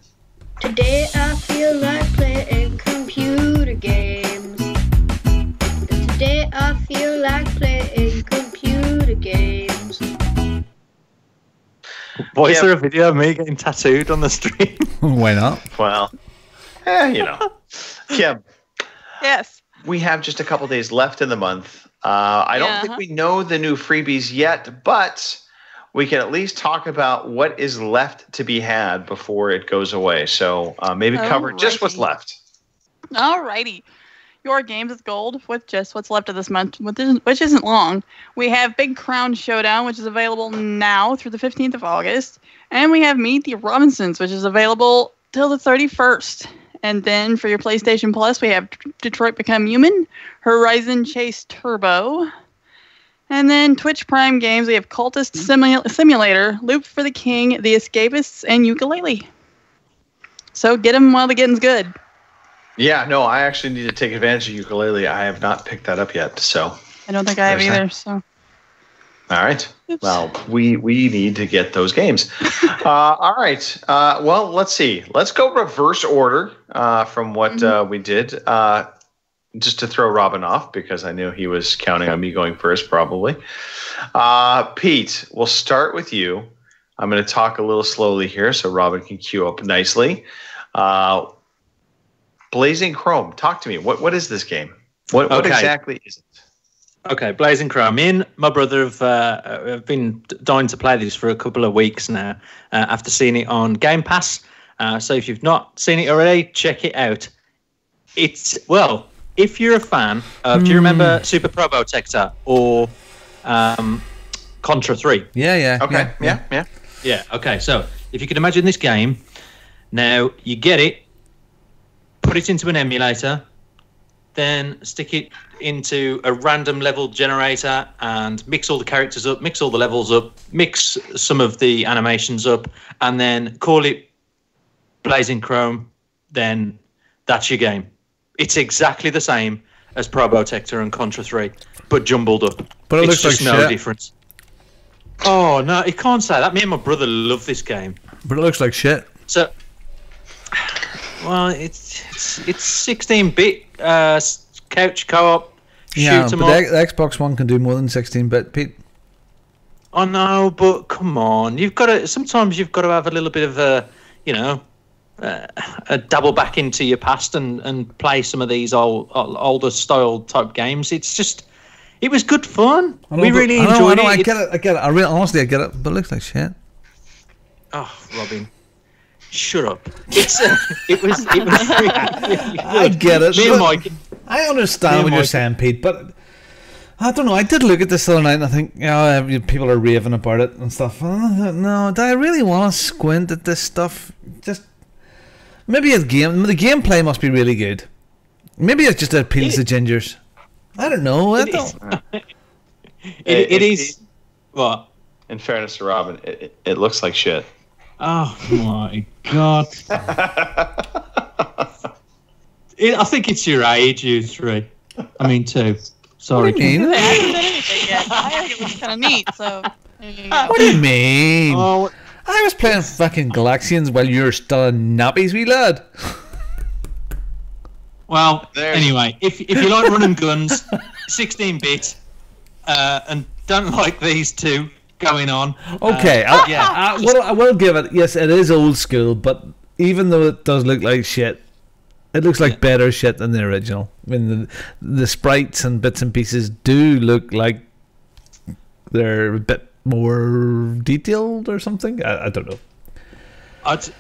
Today I feel like playing computer games. Today I feel like playing computer games. Why is there a video of me getting tattooed on the stream? Why not? Well, Kim. Yes. We have just a couple days left in the month. I don't think we know the new freebies yet, but we can at least talk about what is left to be had before it goes away. So maybe cover just what's left. Alrighty. Your Games with Gold with just what's left of this month, which isn't long. We have Big Crown Showdown, which is available now through the 15th of August. And we have Meet the Robinsons, which is available till the 31st. And then for your PlayStation Plus, we have Detroit Become Human, Horizon Chase Turbo. And then Twitch Prime games, we have Cultist Simulator, Loop for the King, The Escapists, and Yooka-Laylee. So get them while the getting's good. Yeah, no, I actually need to take advantage of Yooka-Laylee. I have not picked that up yet, so. I don't think I have either, so. All right. Oops. Well, we need to get those games. All right. Well, let's see. Let's go reverse order from what we did. Just to throw Robin off, because I knew he was counting on me going first, probably. Pete, we'll start with you. I'm going to talk a little slowly here so Robin can queue up nicely. Blazing Chrome, talk to me. What is this game? What exactly is it? Okay, Blazing Chrome. Me and my brother have been dying to play this for a couple of weeks now after seeing it on Game Pass. So if you've not seen it already, check it out. If you're a fan of, do you remember Super Probotector or Contra 3? Yeah. Okay, yeah. Yeah, okay. So if you can imagine this game, now you get it, put it into an emulator, then stick it into a random level generator and mix all the characters up, mix all the levels up, mix some of the animations up, and then call it Blazing Chrome, then that's your game. It's exactly the same as Probotector and Contra 3, but jumbled up. But it it's looks just like no shit. difference. Oh, no, you can't say that. Me and my brother love this game. But it looks like shit. So, well, it's 16-bit couch co-op. Yeah, shoot 'em but up. the Xbox One can do more than 16-bit, Pete. I know, but come on, sometimes you've got to have a little bit of a dabble back into your past and play some of these older style type games. It was good fun. We really enjoyed it. I get it. Honestly, I get it, but it looks like shit. Oh, Robin, shut up. It was really good. I get it. Me and Mike. I understand what you're saying, Pete, but I don't know. I did look at this the other night and I think, people are raving about it and stuff. No, do I really want to squint at this stuff? Just maybe the gameplay must be really good. Maybe it just appeals to gingers. I don't know. It is. What? In fairness to Robin, it looks like shit. Oh my god! I think it's your age, you three. I mean, two. Sorry. What do you mean? I haven't done anything yet. I think it looks kind of neat. So. What do you mean? Oh, I was playing fucking Galaxians while you were still in nappies, wee lad. Well, anyway, if you like running guns, 16-bit, and don't like these two going on. Okay, I will give it. Yes, it is old school, but even though it does look like shit, it looks like better shit than the original. I mean, the sprites and bits and pieces do look like they're a bit more detailed or something. I don't know.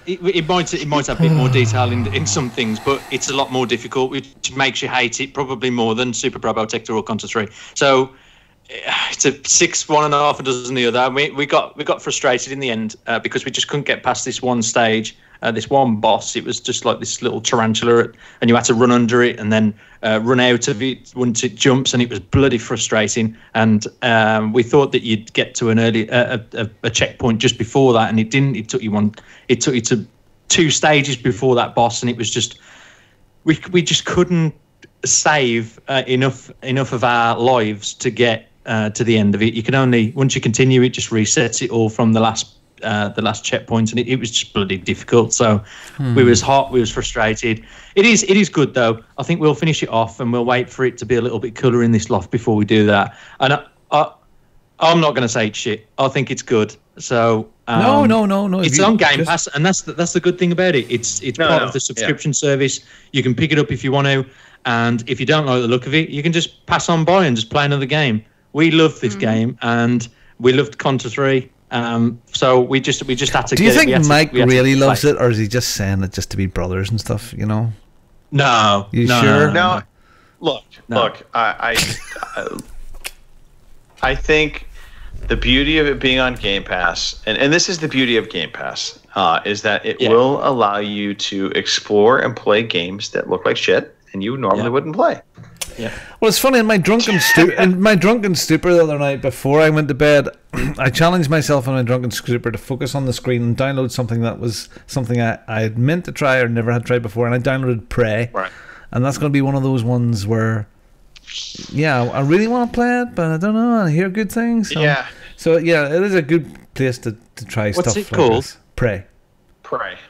It might have a bit more detail in some things, but it's a lot more difficult, which makes you hate it probably more than Super Probotector or Contra 3. So it's a 6, 1 and a half, a dozen the other. And we got frustrated in the end because we just couldn't get past this one stage, this one boss. It was just like this little tarantula, and you had to run under it and then run out of it once it jumps, and it was bloody frustrating. And we thought that you'd get to an early a checkpoint just before that, and it didn't. It took you to 2 stages before that boss, and it was just we just couldn't save enough of our lives to get to the end of it. You can only, once you continue, it just resets it all from the last checkpoint, and it was just bloody difficult. So we was hot, we was frustrated. It is good though. I think we'll finish it off and we'll wait for it to be a little bit cooler in this loft before we do that. And I'm not going to say it's shit. I think it's good. So no. It's on Game Pass, and that's the good thing about it. It's part of the subscription service. You can pick it up if you want to, and if you don't like the look of it, you can just pass on by and just play another game. We love this game, and we loved Contra 3. So we just had to. Do you think Mike really loves it, or is he just saying it just to be brothers and stuff? You know? No. You sure? No. Look. I think the beauty of it being on Game Pass, and this is the beauty of Game Pass, is that it will allow you to explore and play games that look like shit and you normally wouldn't play. Yeah. Well, it's funny, in my drunken stupor the other night before I went to bed, I challenged myself in my drunken stupor to focus on the screen and download something that was something I had meant to try or never had tried before, and I downloaded Prey. Right. And that's going to be one of those ones where, I really want to play it, but I don't know, I hear good things. So it is a good place to try stuff like this. What's it called? Prey.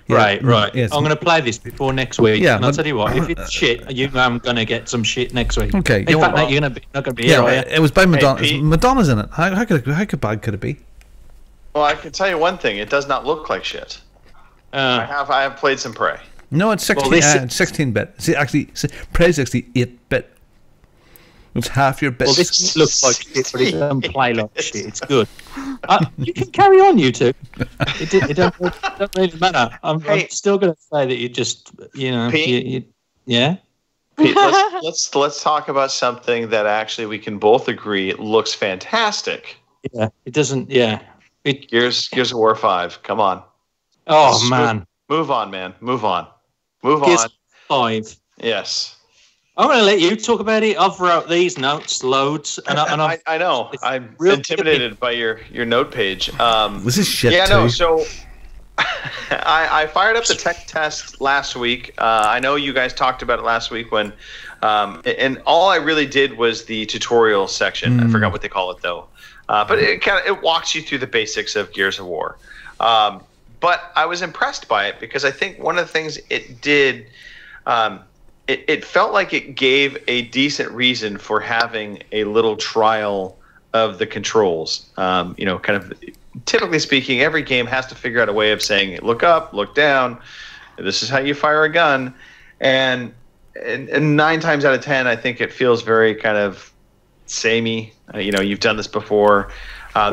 Right. Yes. I'm going to play this before next week. Yeah, and I'll tell you what, if it's shit, I'm going to get some shit next week. Okay. In fact, you're not going to be here, are you? It was by Madonna. Pete. Madonna's in it. How bad could it be? Well, I can tell you one thing. It does not look like shit. I have played some Prey. No, it's 16-bit. See, actually, Prey's actually 8-bit. It's half your bit. Well, this looks like shit, but it doesn't play like shit. It's good. You can carry on, you two. It don't really matter. I'm still going to say that you just, Pete, yeah. Pete, let's talk about something that actually we can both agree looks fantastic. Yeah, it doesn't. Yeah, Gears of War 5. Come on. Oh man. Move on, man. Move on. Gears 5. Yes. I'm going to let you talk about it. I've wrote these notes loads, and I know I'm intimidated by your note page. This is shit. Yeah, too. no. So I fired up the tech test last week. I know you guys talked about it last week when, and all I really did was the tutorial section. I forgot what they call it though, but it walks you through the basics of Gears of War. But I was impressed by it because I think one of the things it did. It felt like it gave a decent reason for having a little trial of the controls. Kind of typically speaking, every game has to figure out a way of saying, look up, look down. This is how you fire a gun. And 9 times out of 10, I think it feels very kind of samey. You've done this before.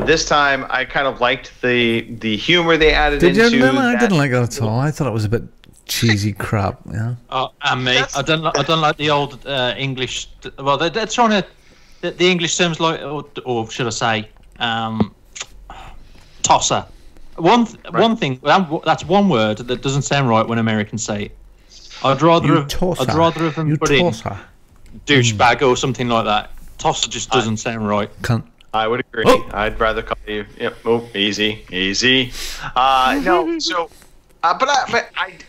This time, I kind of liked the humor they added into Did you? No, I didn't like that at all. I thought it was a bit cheesy crap. Yeah. Oh, and me. I don't like the old English. Well, they're trying to the English terms like, or should I say, tosser. One thing. That's one word that doesn't sound right when Americans say it. I'd rather have them put in douchebag or something like that. Tosser just doesn't sound right. I would agree. Oh. I'd rather call you. Yep. Oh, easy. No. So. But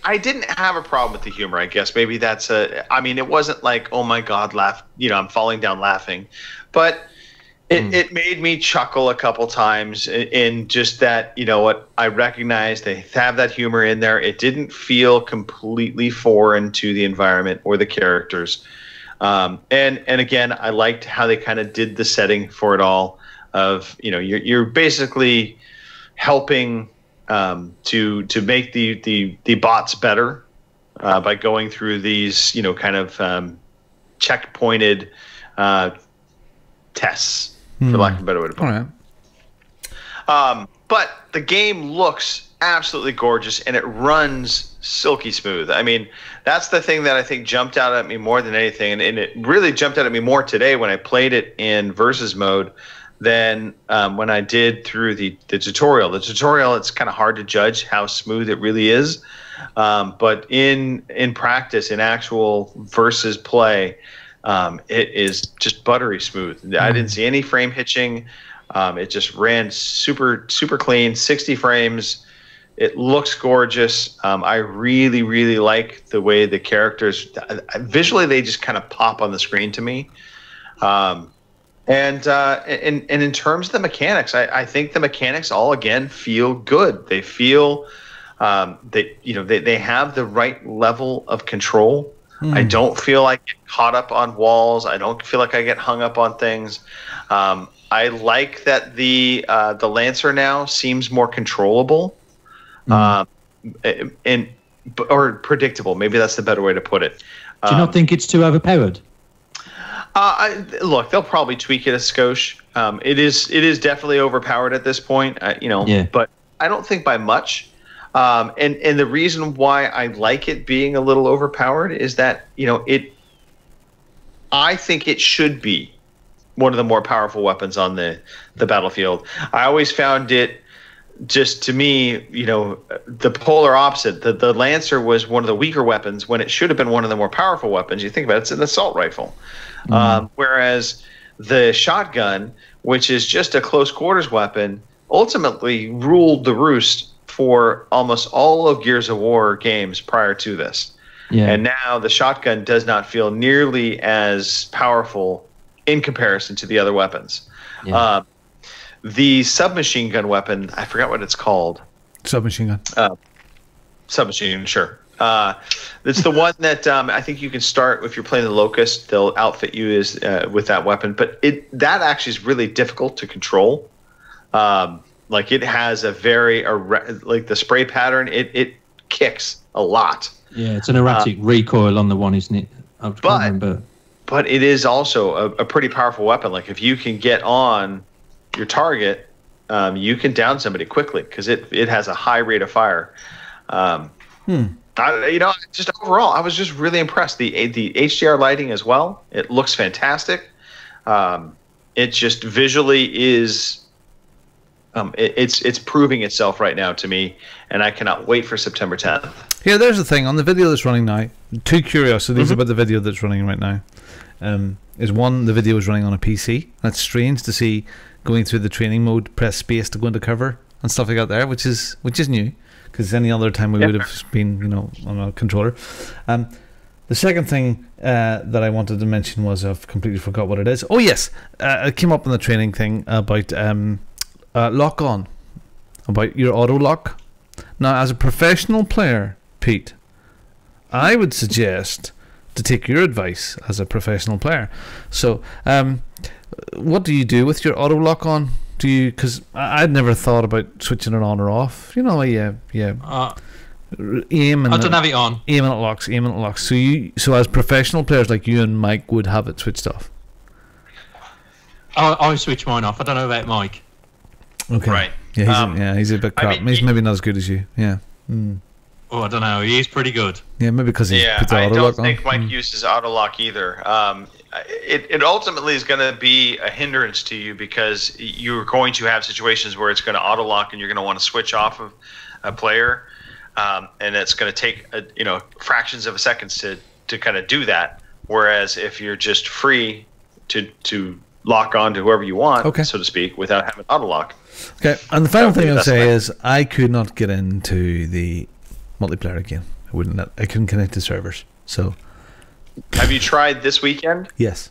I didn't have a problem with the humor. I guess maybe that's it wasn't like, oh my God, laugh. I'm falling down laughing, but it made me chuckle a couple times in just that. You know what? I recognize they have that humor in there. It didn't feel completely foreign to the environment or the characters. And again, I liked how they kind of did the setting for it all. Of you're basically helping. To make the bots better by going through these kind of checkpointed tests, for lack of a better way to put it. But the game looks absolutely gorgeous and it runs silky smooth. I mean, that's the thing that I think jumped out at me more than anything, and it really jumped out at me more today when I played it in versus mode. Than when I did through the tutorial. The tutorial, it's kind of hard to judge how smooth it really is. But in practice, in actual versus play, it is just buttery smooth. I didn't see any frame hitching. It just ran super, super clean, 60 frames. It looks gorgeous. I really, really like the way the characters, visually, they just kind of pop on the screen to me. And in terms of the mechanics, I think the mechanics all again feel good. They feel they have the right level of control. I don't feel like I get caught up on walls. I don't feel like I get hung up on things. I like that the Lancer now seems more controllable, or predictable. Maybe that's the better way to put it. Do you not think it's too overpowered? Look, they'll probably tweak it a skosh. It is definitely overpowered at this point, but I don't think by much. And the reason why I like it being a little overpowered is that I think it should be one of the more powerful weapons on the battlefield. I always found it, just to me, the polar opposite. The Lancer was one of the weaker weapons when it should have been one of the more powerful weapons. You think about it, it's an assault rifle. Whereas the shotgun, which is just a close quarters weapon, ultimately ruled the roost for almost all of Gears of War games prior to this. Yeah. And now the shotgun does not feel nearly as powerful in comparison to the other weapons. Yeah. The submachine gun weapon, I forgot what it's called. Submachine gun. Submachine gun, sure. It's the one that I think you can start if you're playing the Locust. They'll outfit you as with that weapon, but that actually is really difficult to control. Like it has a very like the spray pattern. It kicks a lot. Yeah, it's an erratic recoil on the one, isn't it? But it is also a pretty powerful weapon. Like if you can get on your target, you can down somebody quickly because it has a high rate of fire. Just overall, I was just really impressed. The HDR lighting as well. It looks fantastic. It just visually is. It's proving itself right now to me, and I cannot wait for September 10th. Here, there's the thing on the video that's running now. Two curiosities about the video that's running right now. Is one, the video is running on a PC. That's strange to see going through the training mode, press space to go into cover and stuff like that there, which is new, because any other time we would have been, on a controller. The second thing that I wanted to mention was, I've completely forgot what it is. Oh yes, it came up in the training thing about lock on, about your auto lock. Now, as a professional player, Pete, I would suggest to take your advice as a professional player. So, what do you do with your auto lock on? Do you? Because I'd never thought about switching it on or off. Aim and I don't have it on. Aim and it locks. So as professional players like you and Mike would have it switched off. I switch mine off. I don't know about Mike. Okay. Right. Yeah, he's a bit crap. He's maybe not as good as you. Yeah. Oh, I don't know. He's pretty good. Yeah, maybe because he puts the auto lock on. I don't think Mike uses auto lock either. It ultimately is going to be a hindrance to you, because you're going to have situations where it's going to auto lock and you're going to want to switch off of a player, and it's going to take fractions of a second to kind of do that. Whereas if you're just free to lock on to whoever you want, so to speak, without having auto lock. Okay, and the final thing I'll say is I could not get into the multiplayer again. I couldn't connect to servers. So, have you tried this weekend? Yes.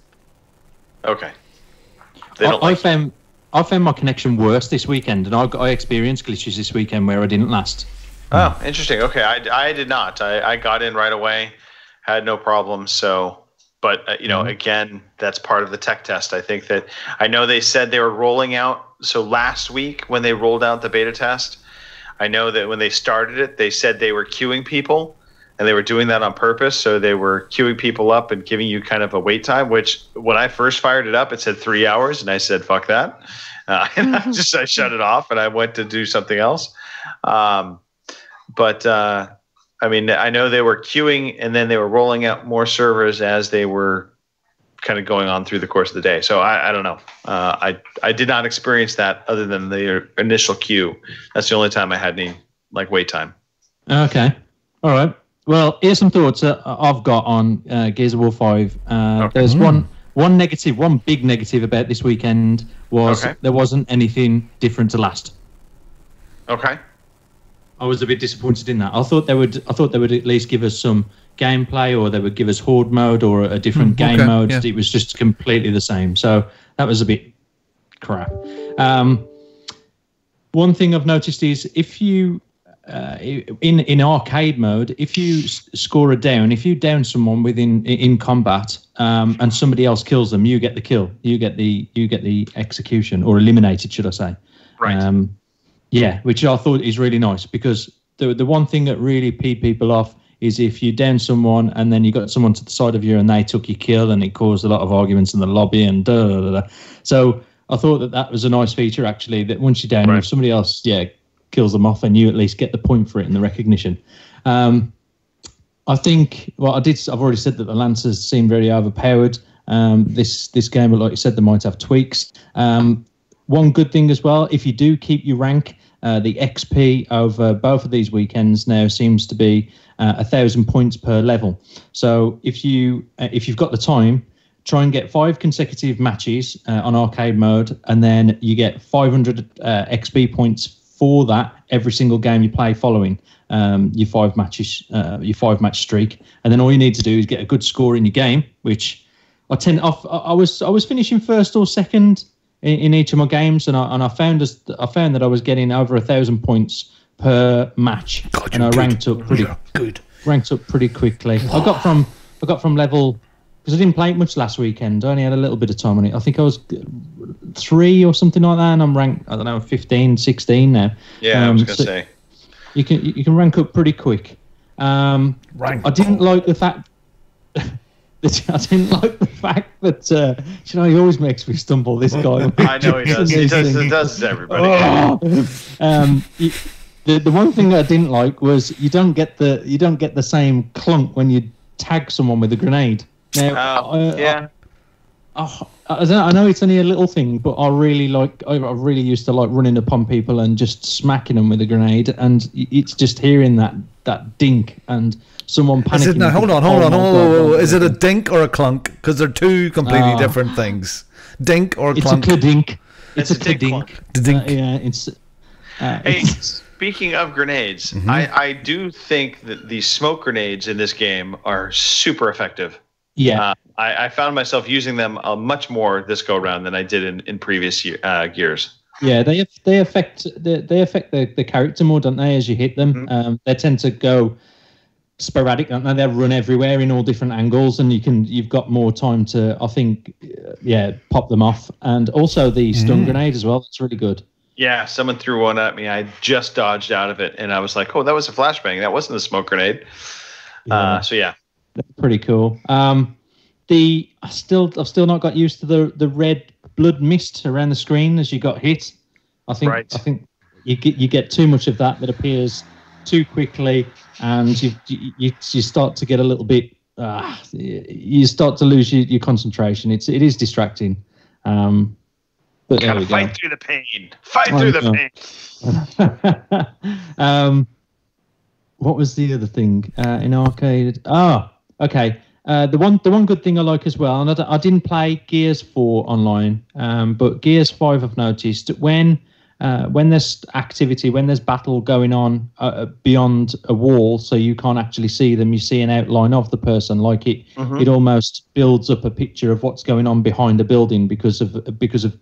Okay. I found my connection worse this weekend, and I experienced glitches this weekend where I didn't last. Oh, interesting. Okay, I did not. I got in right away, had no problem. So, but again, that's part of the tech test. I know they said they were rolling out. So last week when they rolled out the beta test, I know that when they started it, they said they were queuing people, and they were doing that on purpose. So they were queuing people up and giving you kind of a wait time, which when I first fired it up, it said 3 hours. And I said, fuck that. And I shut it off and I went to do something else. I know they were queuing, and then they were rolling out more servers as they were kind of going on through the course of the day. So I don't know. I did not experience that other than the initial queue. That's the only time I had any wait time. Okay. All right. Well, here's some thoughts I've got on Gears of War 5. There's one big negative about this weekend was there wasn't anything different to last. Okay. I was a bit disappointed in that. I thought they would at least give us some gameplay, or they would give us horde mode or a different game mode. Yeah. It was just completely the same. So that was a bit crap. One thing I've noticed is if you in arcade mode, if you score a down, if you down someone in combat, and somebody else kills them, you get the kill. You get the execution, or eliminated, should I say? Right. Yeah, which I thought is really nice, because the one thing that really peed people off is if you down someone and then you got someone to the side of you and they took your kill, and it caused a lot of arguments in the lobby and So I thought that was a nice feature, actually, that once you down them, if somebody else kills them off, and you at least get the point for it in the recognition. I think, I've already said that the Lancers seem very overpowered. This game, like you said, they might have tweaks. One good thing as well, if you do keep your rank, the XP over both of these weekends now seems to be 1,000 points per level. So if you've got the time, try and get 5 consecutive matches on arcade mode, and then you get 500 XP points for that every single game you play following your 5 match streak. And then all you need to do is get a good score in your game, which I was finishing first or second in each of my games, and I found that I was getting over 1,000 points per match, and I ranked up pretty quickly. I got from level, because I didn't play it much last weekend. I only had a little bit of time on it. I think I was 3 or something like that, and I'm ranked, I don't know, 15, 16 now. Yeah, I was gonna say you can rank up pretty quick. I didn't like the fact. I didn't like the fact that he always makes me stumble. This guy. I know he does. He does to everybody. The one thing that I didn't like was you don't get the same clunk when you tag someone with a grenade. Now, Oh, I know it's only a little thing, but I really used to like running upon people and just smacking them with a grenade, and it's just hearing that dink and someone panicking. Is it, now, hold on. Is it a dink or a clunk? Because they're two completely different things. Dink or clunk? It's a dink. It's a dink. Dink. Yeah, it's. Hey, speaking of grenades, I do think that the smoke grenades in this game are super effective. Yeah. I found myself using them much more this go around than I did in previous gears. Yeah, they affect the character more, don't they? As you hit them, they tend to go sporadic, don't they? They run everywhere in all different angles, and you've got more time to, I think, pop them off. And also the stun grenade as well. That's really good. Yeah, someone threw one at me. I just dodged out of it, and I was like, "Oh, that was a flashbang. That wasn't a smoke grenade." So yeah. That's pretty cool. I've still not got used to the red blood mist around the screen as you got hit. I think you get too much of that appears too quickly, and you start to get a little bit. You start to lose your concentration. It is distracting. But you gotta fight through the pain. Fight through the pain. What was the other thing in arcade? Okay. The one good thing I like as well, and I didn't play Gears 4 online, but Gears 5 I've noticed when there's activity, when there's battle going on beyond a wall, so you can't actually see them, you see an outline of the person. Like it almost builds up a picture of what's going on behind the building because of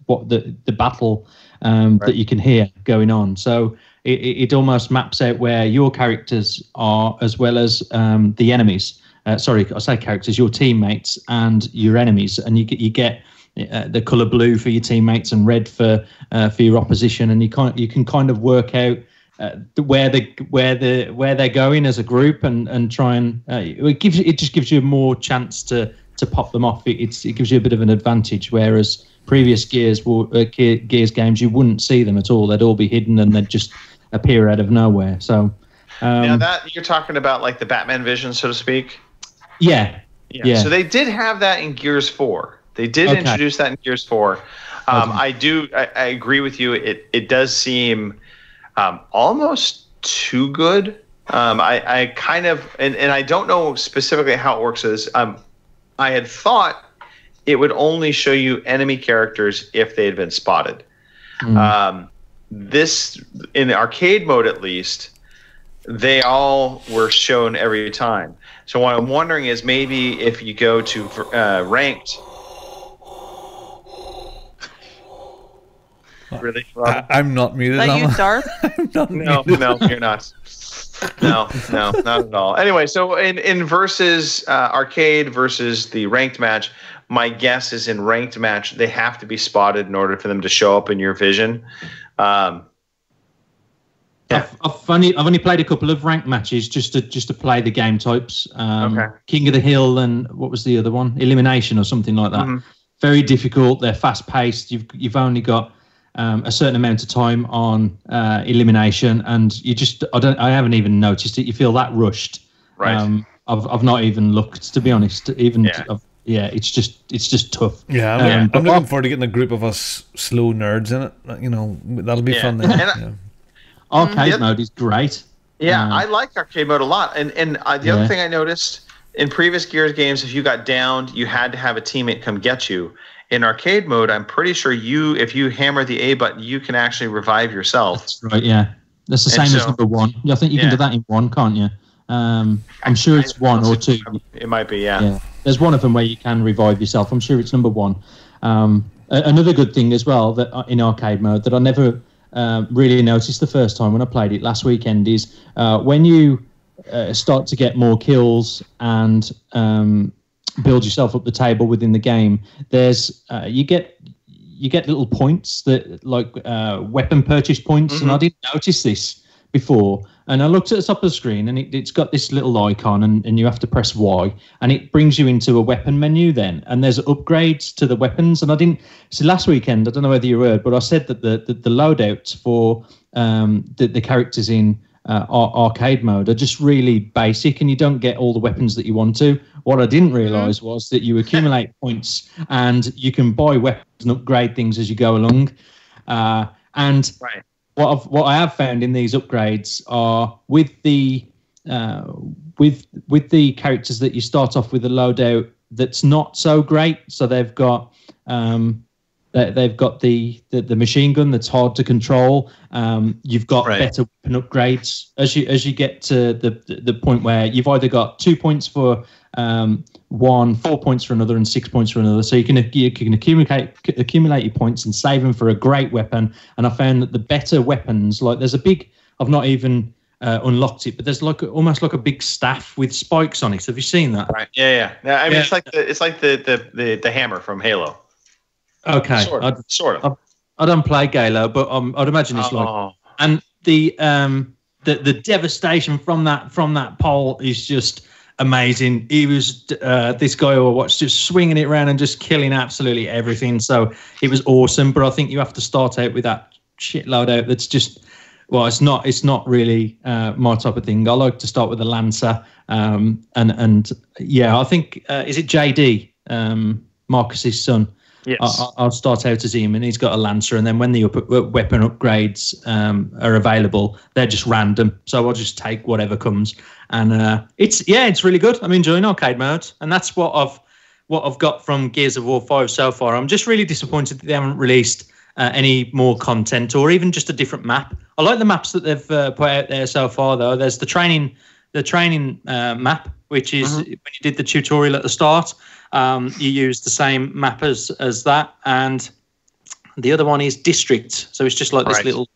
what the battle that you can hear going on. So it almost maps out where your characters are as well as the enemies. Sorry, I say characters, your teammates and your enemies, and you get the color blue for your teammates and red for your opposition, and you can kind of work out where they're going as a group and try and it just gives you more chance to pop them off. It gives you a bit of an advantage, whereas previous Gears games you wouldn't see them at all. They'd all be hidden and they'd just appear out of nowhere. So now that you're talking about like the Batman vision, so to speak. Yeah. So they did have that in Gears 4. They did introduce that in Gears 4. I agree with you. It does seem almost too good. I kind of, and I don't know specifically how it works. I had thought it would only show you enemy characters if they had been spotted. This, in the arcade mode at least, they all were shown every time. So what I'm wondering is maybe if you go to ranked. Really? I'm not muted. Is that you, Darth? No, you're not. No, not at all. Anyway, so in versus arcade versus the ranked match, my guess is in ranked match they have to be spotted in order for them to show up in your vision. I've only played a couple of ranked matches just to play the game types. King of the Hill and what was the other one? Elimination or something like that. Very difficult. They're fast paced. You've only got a certain amount of time on elimination, and I haven't even noticed it. You feel that rushed. Right. I've not even looked, to be honest. It's just tough. Yeah, I'm looking forward to getting a group of us slow nerds in it. You know, that'll be fun. Then. Arcade mode is great. Yeah, I like arcade mode a lot. And the other thing I noticed in previous Gears games, if you got downed, you had to have a teammate come get you. In arcade mode, I'm pretty sure if you hammer the A button, you can actually revive yourself. That's right, yeah. That's the same as number 1. I think you can do that in 1, can't you? I'm sure it's 1 or 2. It might be, yeah. There's one of them where you can revive yourself. I'm sure it's number 1. Another good thing as well that in arcade mode that I never really noticed the first time when I played it last weekend is when you start to get more kills and build yourself up the table within the game, there's you get little points that like weapon purchase points, and I didn't notice this before. And I looked at the top of the screen, and it's got this little icon, and you have to press Y, and it brings you into a weapon menu then. And there's upgrades to the weapons. And I didn't... So last weekend, I don't know whether you heard, but I said that the loadouts for the characters in arcade mode are just really basic, and you don't get all the weapons that you want to. What I didn't realise was that you accumulate points, and you can buy weapons and upgrade things as you go along. And what I have found in these upgrades are with the characters that you start off with a loadout that's not so great. So they've got the machine gun that's hard to control. You've got better weapon upgrades as you get to the point where you've either got 2 points for one, 4 points for another, and 6 points for another. So you can accumulate your points and save them for a great weapon. And I found that the better weapons, like there's a big, I've not even unlocked it, but there's almost like a big staff with spikes on it. Have you seen that? Right. Yeah. I mean, it's like the hammer from Halo. Okay. Sort of. I don't play Halo, but I'd imagine it's like. And the devastation from that pole is just amazing. He was this guy who I watched just swinging it around and just killing absolutely everything. So it was awesome. But I think you have to start out with that shitload out. That's just. Well, it's not really my type of thing. I like to start with a Lancer, and yeah, I think is it JD, Marcus's son? Yes. I'll start out as him, and he's got a Lancer, and then when the weapon upgrades are available, they're just random. So I'll just take whatever comes, and it's really good. I'm enjoying arcade mode, and that's what I've got from Gears of War 5 so far. I'm just really disappointed that they haven't released any more content or even just a different map. I like the maps that they've put out there so far, though. There's the training map, which is when you did the tutorial at the start, you use the same map as that, and the other one is district. So it's just like this little,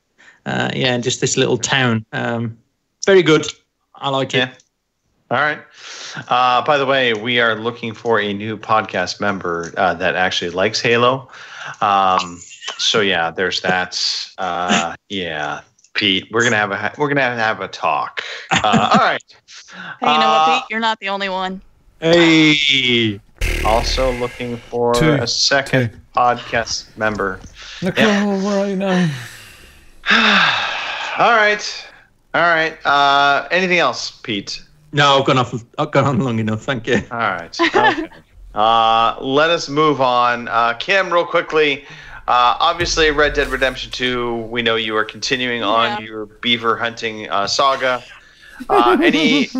just this little town. Very good. I like it. All right. By the way, we are looking for a new podcast member that actually likes Halo. So yeah, there's that. Pete, we're gonna have a talk. All right. Hey, you know what, Pete? You're not the only one. Hey. Also looking for a second podcast member. Nicole, where are you now? All right. Anything else, Pete? No, I've gone on long enough. Thank you. All right. Okay. Let us move on. Kim, real quickly. Obviously, Red Dead Redemption 2, we know you are continuing on your beaver hunting saga. Any...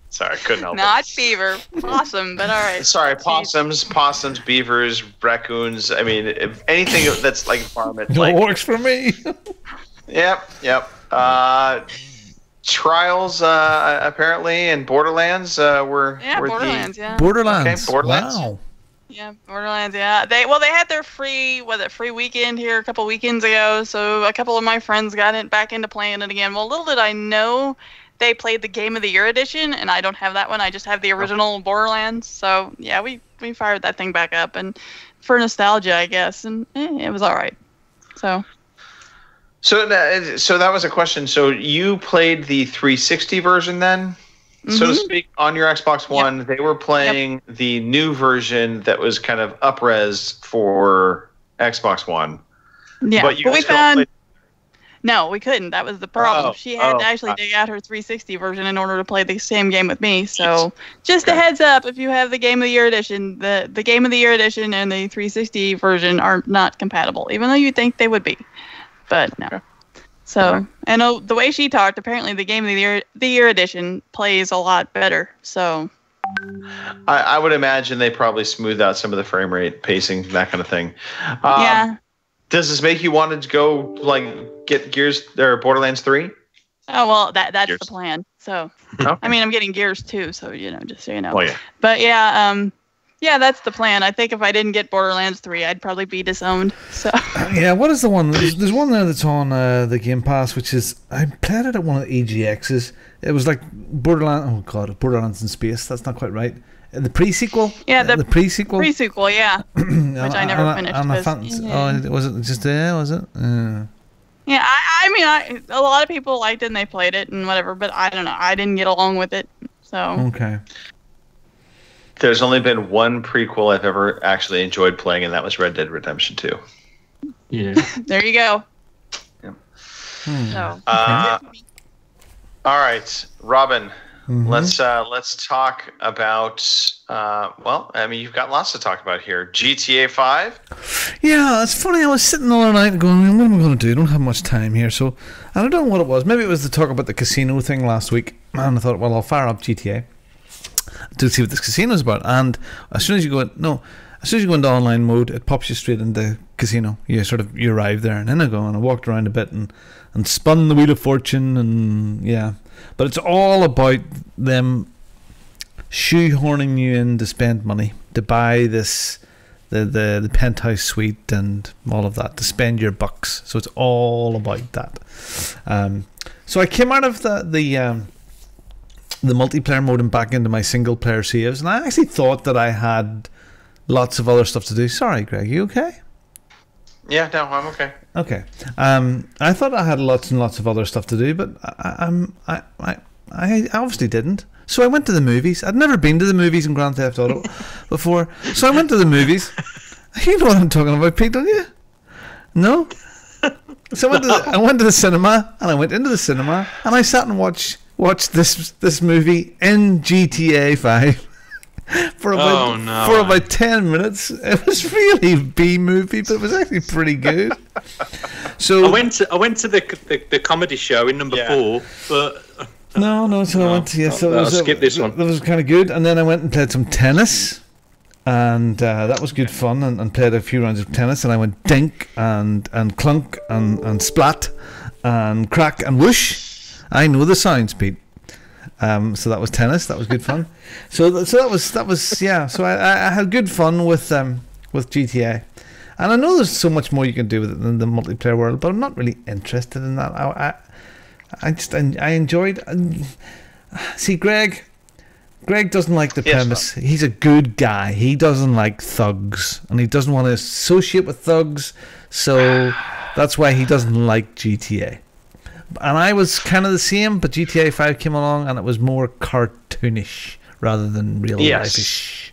Sorry, couldn't help it. Not beaver. Possum, but all right. Sorry, possums, beavers, raccoons. I mean, if anything that's like varmint. It works for me. Yep. Trials, apparently, and Borderlands were Borderlands, Borderlands. Okay, Borderlands. Wow. Yeah, Borderlands. Yeah, they had their free weekend here a couple weekends ago. So a couple of my friends got back into playing it again. Well, little did I know they played the Game of the Year edition, and I don't have that one. I just have the original Borderlands. So yeah, we fired that thing back up, and for nostalgia, I guess, and it was all right. So that was a question. So you played the 360 version then? So to speak, on your Xbox One. Yep. They were playing the new version that was kind of up-res for Xbox One. Yeah, but we found... No, we couldn't. That was the problem. She had to actually dig out her 360 version in order to play the same game with me. So just a heads up, if you have the Game of the Year edition, the Game of the Year edition and the 360 version are not compatible, even though you'd think they would be. But no. So, and the way she talked, apparently the Game of the Year edition plays a lot better. So, I would imagine they probably smooth out some of the frame rate, pacing, that kind of thing. Yeah. Does this make you want to go get Gears or Borderlands 3? Oh well, that's Gears. The plan. So, I mean, I'm getting Gears 2, so just so you know. Oh yeah. But yeah, that's the plan. I think if I didn't get Borderlands 3, I'd probably be disowned. So. Yeah, what is the one? There's one there that's on the Game Pass, which is I played it at one of the EGXs. It was like Borderlands in space. That's not quite right. The pre-sequel. Yeah, the pre-sequel. Pre-sequel, yeah. Which I never finished. Was it just there? Was it? Yeah, I mean, a lot of people liked it and they played it and whatever, but I don't know. I didn't get along with it. So. Okay. There's only been one prequel I've ever actually enjoyed playing, and that was Red Dead Redemption 2. Yeah. There you go. Yeah. So. All right, Robin. Mm-hmm. Let's talk about. Well, I mean, you've got lots to talk about here. GTA 5. Yeah, it's funny. I was sitting all night going, "What am I going to do? I don't have much time here." So I don't know what it was. Maybe it was to talk about the casino thing last week, and I thought, well, I'll fire up GTA to see what this casino is about. And as soon as you go into online mode, it pops you straight into casino. You arrive there, and then I walked around a bit and spun the wheel of fortune, and yeah. But it's all about them shoehorning you in to spend money, to buy the penthouse suite and all of that, to spend your bucks. So it's all about that. So I came out of the multiplayer mode and back into my single player saves, and I actually thought that I had lots of other stuff to do. Sorry, Greg, you okay? Yeah, no, I'm okay. Okay. I thought I had lots and lots of other stuff to do, but I obviously didn't. So I went to the movies. I'd never been to the movies in Grand Theft Auto before. So I went to the movies. You know what I'm talking about, Pete, don't you? No? So I went to the cinema, and I went into the cinema, and I sat and watched this movie in GTA 5. For about 10 minutes. It was really a B movie, but it was actually pretty good. So I went to the comedy show in number 4, but no. So I went to I'll skip this one. That was kind of good, and then I went and played some tennis, and that was good fun, and played a few rounds of tennis, and I went dink and clunk and splat and crack and whoosh. I know the sounds, Pete. So that was tennis. That was good fun. So that was yeah. So I had good fun with GTA, and I know there's so much more you can do with it than the multiplayer world, but I'm not really interested in that. I enjoyed. See, Greg doesn't like the premise. Rob. He's a good guy. He doesn't like thugs, and he doesn't want to associate with thugs. So that's why he doesn't like GTA. And I was kind of the same, but GTA 5 came along, and it was more cartoonish rather than real life-ish.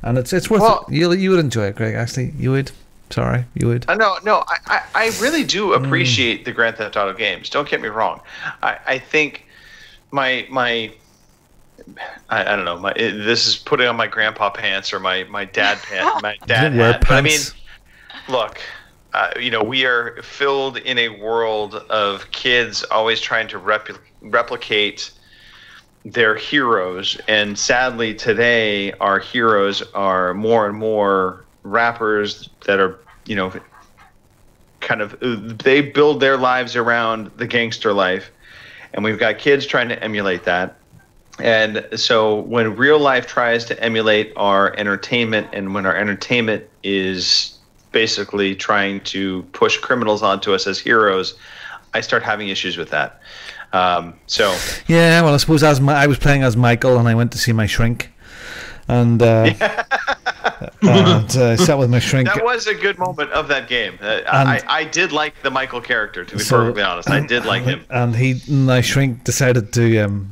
And it's worth it. You would enjoy it, Greg. Actually, you would. Sorry, you would. No. I really do appreciate the Grand Theft Auto games. Don't get me wrong. I think my I don't know. This is putting on my grandpa pants or my dad pants. My dad hat. But I mean, look. We are filled in a world of kids always trying to replicate their heroes, and sadly today our heroes are more and more rappers that are, kind of, they build their lives around the gangster life, and we've got kids trying to emulate that. And so when real life tries to emulate our entertainment, and when our entertainment is basically trying to push criminals onto us as heroes, I start having issues with that. Yeah, well, I suppose I was playing as Michael, and I went to see my shrink, and sat with my shrink. That was a good moment of that game. I did like the Michael character, to be perfectly honest. I did like him. And my shrink decided to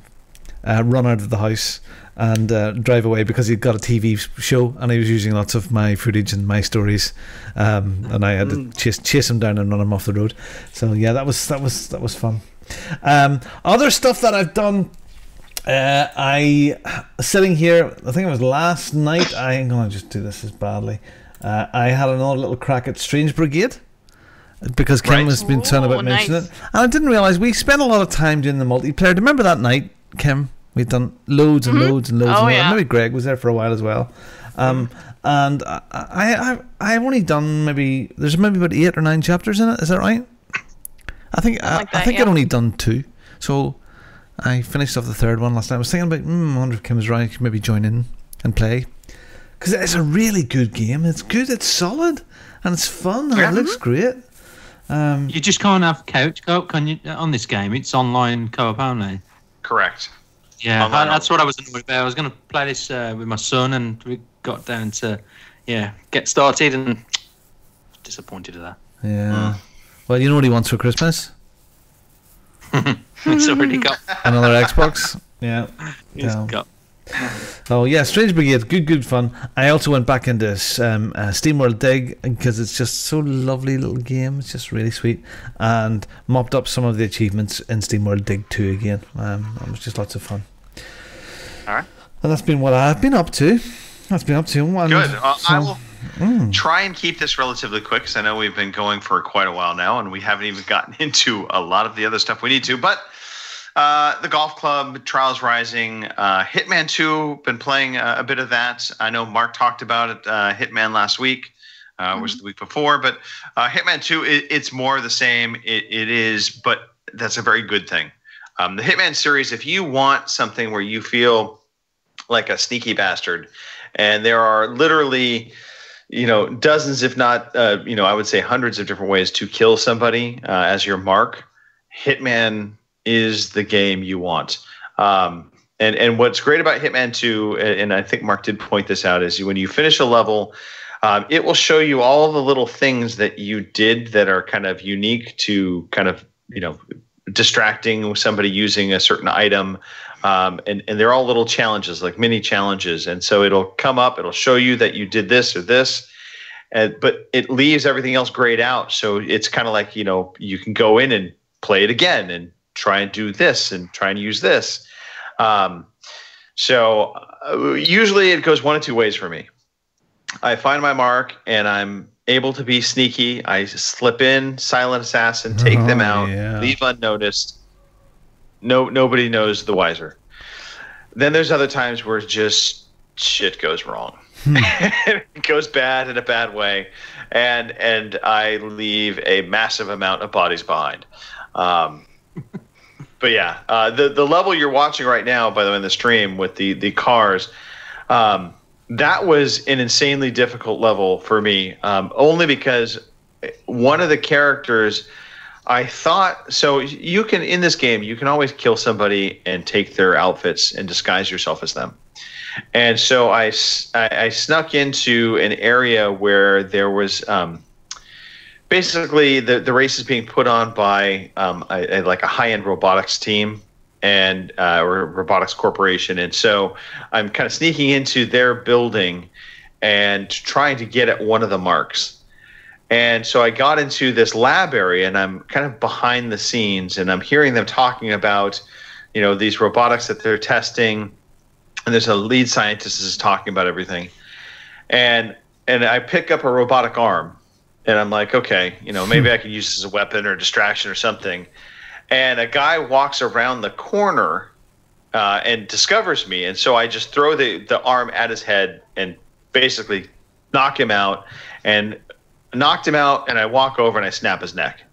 run out of the house and drive away because he'd got a TV show, and he was using lots of my footage and my stories, and I had to chase him down and run him off the road. So yeah, that was fun. Other stuff that I've done, sitting here, I think it was last night. I'm gonna just do this as badly. I had another little crack at Strange Brigade, because Kim has been talking about mentioning it, and I didn't realise we spent a lot of time doing the multiplayer. Do you remember that night, Kim? We'd done loads and loads and loads. Maybe Greg was there for a while as well. And I've only done there's maybe about 8 or 9 chapters in it. Is that right? I think I'd only done 2. So I finished off the 3rd one last night. I was thinking about, I wonder if Kim's right. I could maybe join in and play, because it's a really good game. It's good. It's solid, and it's fun. And it looks great. You just can't have couch co-op, can you? On this game, it's online co-op only. Correct. Yeah, that's what I was annoyed about. I was going to play this with my son, and we got down to get started, and disappointed at that. Yeah. Well, you know what he wants for Christmas? It's already got another Xbox. Yeah. He's got. Oh yeah, Strange Brigade, good fun. I also went back into SteamWorld Dig because it's just so lovely little game. It's just really sweet, and mopped up some of the achievements in SteamWorld Dig 2 again. It was just lots of fun. All right, and that's been what I've been up to. And good. I will try and keep this relatively quick because I know we've been going for quite a while now, and we haven't even gotten into a lot of the other stuff we need to, but. The Golf Club, Trials Rising, Hitman 2, been playing a bit of that. I know Mark talked about it, Hitman last week, was the week before, but Hitman 2, it's more the same. It is, but that's a very good thing. The Hitman series, if you want something where you feel like a sneaky bastard, and there are literally, dozens, if not, I would say hundreds of different ways to kill somebody as your mark, Hitman is the game you want. And what's great about Hitman 2, and I think Mark did point this out, is when you finish a level, it will show you all the little things that you did that are kind of unique to kind of, distracting somebody using a certain item. And they're all little challenges, like mini challenges. And so it'll come up, it'll show you that you did this or this, but it leaves everything else grayed out. So it's kind of like, you can go in and play it again and try and do this and try and use this. So usually it goes one of two ways for me. I find my mark and I'm able to be sneaky. I slip in, silent assassin, take them out, leave unnoticed. Nobody knows the wiser. Then there's other times where just shit goes wrong. It goes bad in a bad way. And I leave a massive amount of bodies behind. But yeah, the level you're watching right now, by the way, in the stream with the cars, that was an insanely difficult level for me, only because one of the characters, I thought, so you can, in this game, you can always kill somebody and take their outfits and disguise yourself as them. And so I snuck into an area where there was basically the race is being put on by like a high-end robotics team and or robotics corporation. And so I'm kind of sneaking into their building and trying to get at one of the marks. And so I got into this lab area and I'm kind of behind the scenes and I'm hearing them talking about, these robotics that they're testing. And there's a lead scientist is talking about everything. And I pick up a robotic arm. And I'm like, okay, maybe I could use this as a weapon or a distraction or something. And a guy walks around the corner and discovers me. And so I just throw the arm at his head and basically knock him out. And knocked him out, and I walk over and I snap his neck.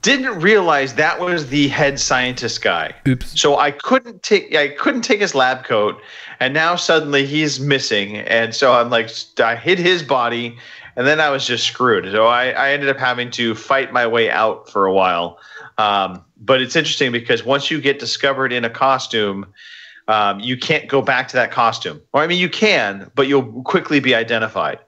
Didn't realize that was the head scientist guy. Oops. So I couldn't take his lab coat, and now suddenly he's missing. And so I'm like, I hit his body. And then I was just screwed. So I ended up having to fight my way out for a while. But it's interesting because once you get discovered in a costume, you can't go back to that costume. Or I mean, you can, but you'll quickly be identified.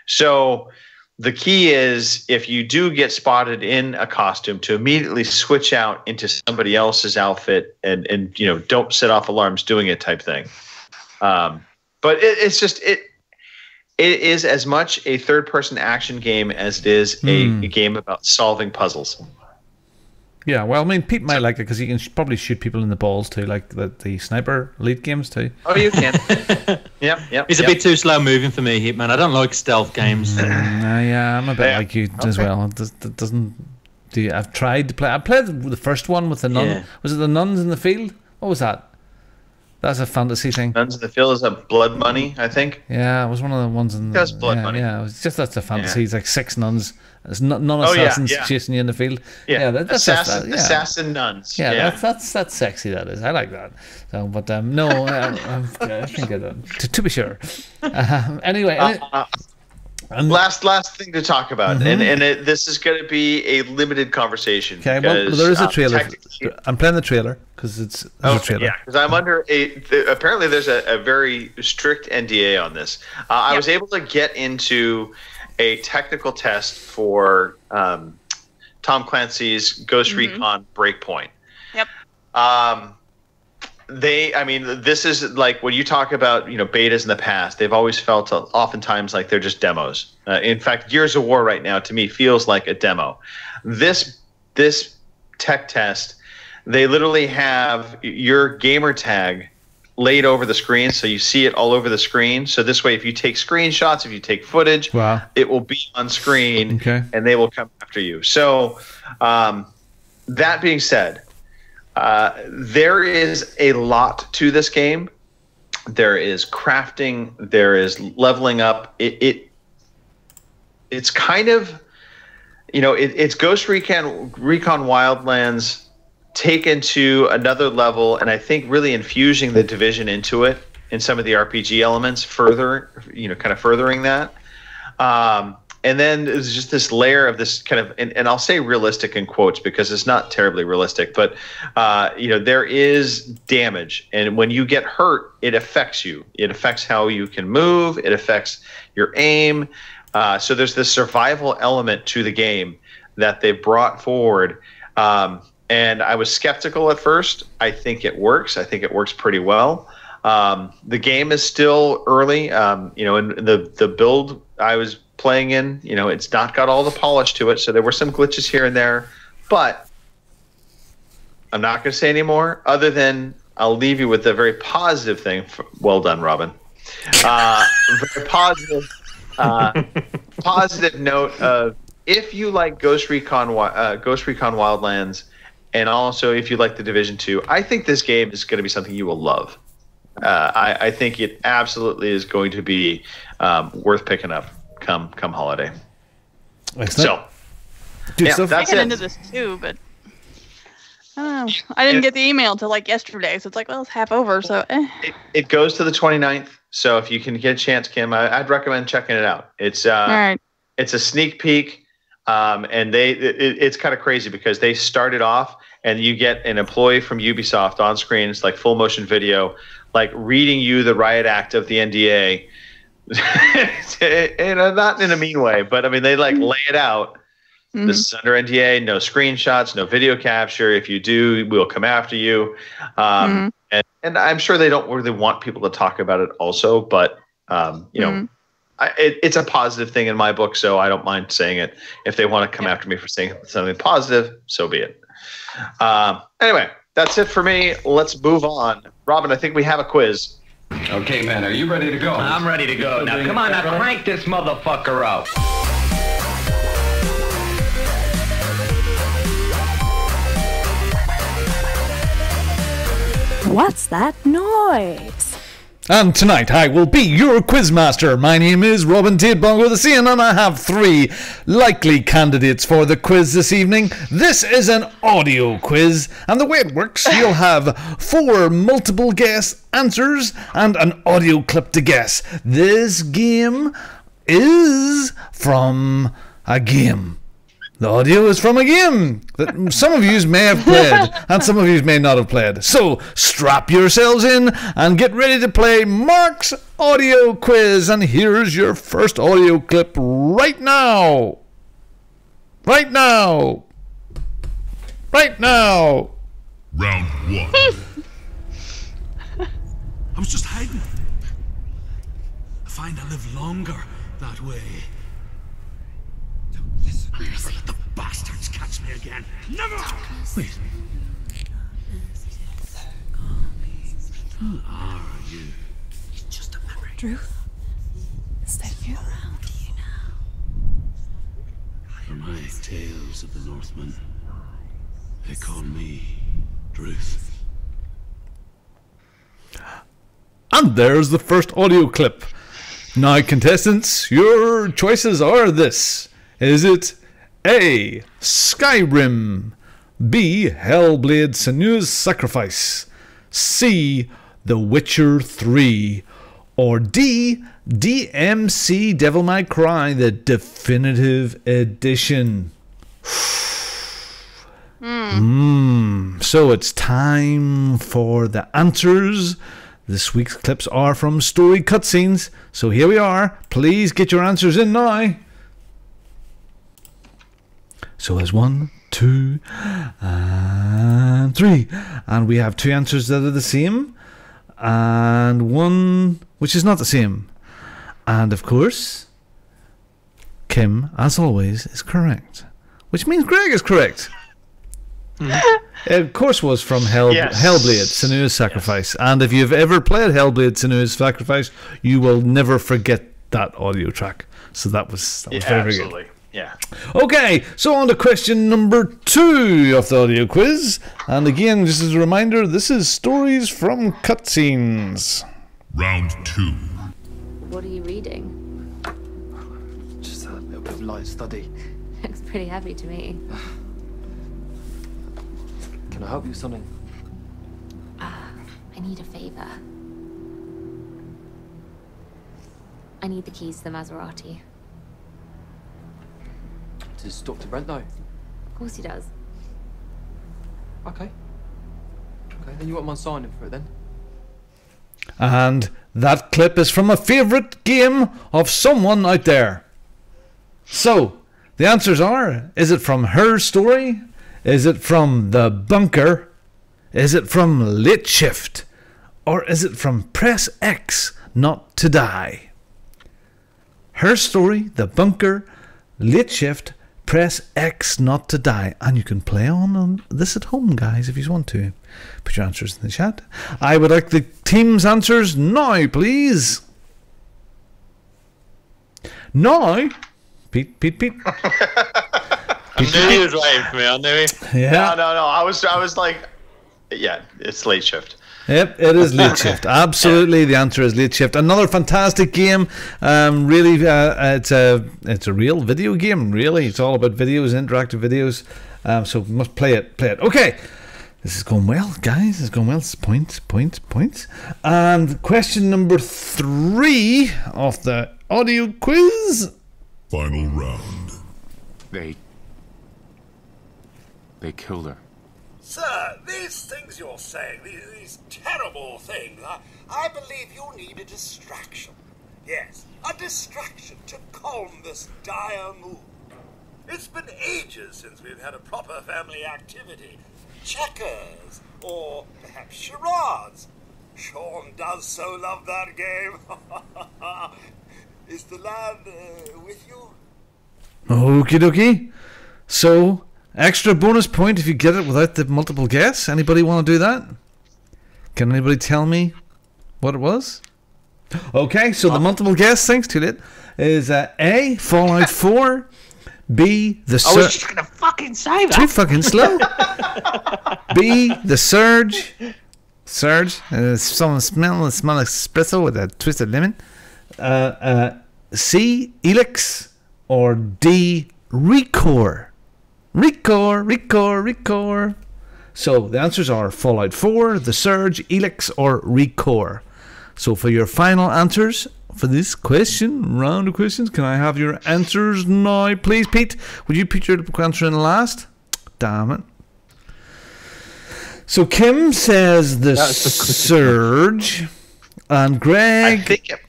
So the key is if you do get spotted in a costume to immediately switch out into somebody else's outfit and don't set off alarms doing it type thing. But it's just It is as much a third-person action game as it is a game about solving puzzles. Yeah, well, I mean, people might like it because you can probably shoot people in the balls too, like the Sniper Elite games too. Oh, you can. Yep. It's a bit too slow moving for me, Hitman. I don't like stealth games. Yeah, I'm a bit like you as well. It doesn't do. I've tried to play. I played the first one with the nun. Yeah. Was it the Nuns in the Field? What was that? That's a fantasy thing. Nuns in the Field is a Blood Money, I think. Yeah, it was one of the ones in. That's Blood Money. Yeah, it was just that's a fantasy. It's like 6 nuns. There's none assassins chasing you in the field. Yeah, assassin nuns. Yeah, that's sexy. That is. I like that. So, but no, I think to be sure. Anyway. Last thing to talk about, and this is going to be a limited conversation. Okay, well, there is a trailer. I'm playing the trailer because it's a trailer. Yeah, because I'm under apparently there's a very strict NDA on this. I was able to get into a technical test for Tom Clancy's Ghost Recon Breakpoint. Yep. I mean, this is like when you talk about, betas in the past, they've always felt oftentimes like they're just demos. In fact, Gears of War right now to me feels like a demo. This tech test, they literally have your gamer tag laid over the screen, so you see it all over the screen. So this way, if you take screenshots, if you take footage, it will be on screen, and they will come after you. So that being said, there is a lot to this game. There is crafting. There is leveling up. It's kind of, it's Ghost Recon Wildlands taken to another level, and I think really infusing the Division into it in some of the RPG elements further, kind of furthering that. And then there's just this layer of this kind of, and I'll say realistic in quotes because it's not terribly realistic, but there is damage, and when you get hurt, it affects you. It affects how you can move. It affects your aim. So there's this survival element to the game that they brought forward. And I was skeptical at first. I think it works. I think it works pretty well. The game is still early. In the build I was playing in, it's not got all the polish to it. So there were some glitches here and there. But I'm not going to say any more other than I'll leave you with a very positive thing. Well done, Robin. Very positive. Positive note of if you like Ghost Recon Wildlands, and also if you like the Division 2, I think this game is going to be something you will love. I think it absolutely is going to be worth picking up come holiday. Excellent. So, that's it. Into this too, but I don't know. I didn't get the email till like yesterday, so it's like, well, it's half over. So it goes to the 29th. So if you can get a chance, Kim, I'd recommend checking it out. It's all right. It's a sneak peek. And it's kind of crazy because they started off and you get an employee from Ubisoft on screen. It's like full motion video, like reading you the riot act of the NDA. Not in a mean way, but I mean, they like lay it out. Mm-hmm. This is under NDA, no screenshots, no video capture. If you do, we'll come after you. And I'm sure they don't really want people to talk about it also, but it's a positive thing in my book, so I don't mind saying it. If they want to come after me for saying something positive, so be it. Anyway, that's it for me. Let's move on. Robin, I think we have a quiz. Okay, man, are you ready to go? I'm ready to go. Now, come on, now crank this motherfucker up. What's that noise? And tonight I will be your quizmaster. My name is Robin Tate Bongo the Sean, and I have 3 likely candidates for the quiz this evening. This is an audio quiz, and the way it works, you'll have 4 multiple guess answers and an audio clip to guess. This game is from a game. The audio is from a game that some of you may have played and some of you may not have played. So strap yourselves in and get ready to play Mark's audio quiz. And here's your first audio clip right now. Right now. Right now. Round 1. I was just hiding. I find I live longer that way. Listen, let the bastards catch me again. Never! Wait. Who are you? Just a memory. Drew? Is that you? For my tales of the Northmen, they call me Druth. And there's the first audio clip. Now, contestants, your choices are this. Is it A. Skyrim, B. Hellblade Senua's Sacrifice, C. The Witcher 3, or D. DMC Devil May Cry, the definitive edition? So it's time for the answers. This week's clips are from story cutscenes, so here we are. Please get your answers in now. So as 1, 2, and 3. And we have 2 answers that are the same, and 1 which is not the same. And of course, Kim, as always, is correct, which means Greg is correct. It, of course, was from Hellblade, Senua's Sacrifice. And if you've ever played Hellblade, Senua's Sacrifice, you will never forget that audio track. So that was very, very good. Yeah. Okay, so on to question number 2 of the audio quiz. And again, just as a reminder, this is stories from cutscenes. Round 2. What are you reading? Just a little bit of light study. Looks pretty heavy to me. Can I help you with something? I need a favor. I need the keys to the Maserati. Does Dr. Brent know? Of course he does. Okay. Okay, then you want my signing for it then? And that clip is from a favourite game of someone out there. So, the answers are, is it from Her Story? Is it from The Bunker? Is it from Late Shift? Or is it from Press X Not to Die? Her Story, The Bunker, Late Shift, Press X Not to Die. And you can play on this at home, guys, if you want to. Put your answers in the chat. I would like the team's answers now, please. Now. Pete. I knew he was waiting for me. I knew he. Yeah. No. I was like, yeah, it's Late Shift. Yep, it is Late Shift. Absolutely, the answer is Late Shift. Another fantastic game. Really, it's a real video game. Really, it's all about videos, interactive videos. So we must play it. Okay, this is going well, guys. It's going well. It's points. And question number 3 of the audio quiz. Final round. They killed her. Sir, these things you're saying, these terrible things, I believe you need a distraction. Yes, a distraction to calm this dire mood. It's been ages since we've had a proper family activity. Checkers, or perhaps charades. Sean does so love that game. Is the lad with you? Okie dokie. So, extra bonus point if you get it without the multiple guess. Anybody want to do that? Can anybody tell me what it was? Okay, so the multiple guess, thanks to it, is A, Fallout 4, B, The Surge. I was just going to fucking say that. Too fucking slow. B, The Surge. Someone smell espresso with a twisted lemon. C, Elix. Or D, Recore. Recore. So the answers are Fallout 4, The Surge, Elix, or Recore. So for your final answers for this round of questions, can I have your answers now, please, Pete? Would you put your answer in last? Damn it. So Kim says The Surge, and Greg... I think it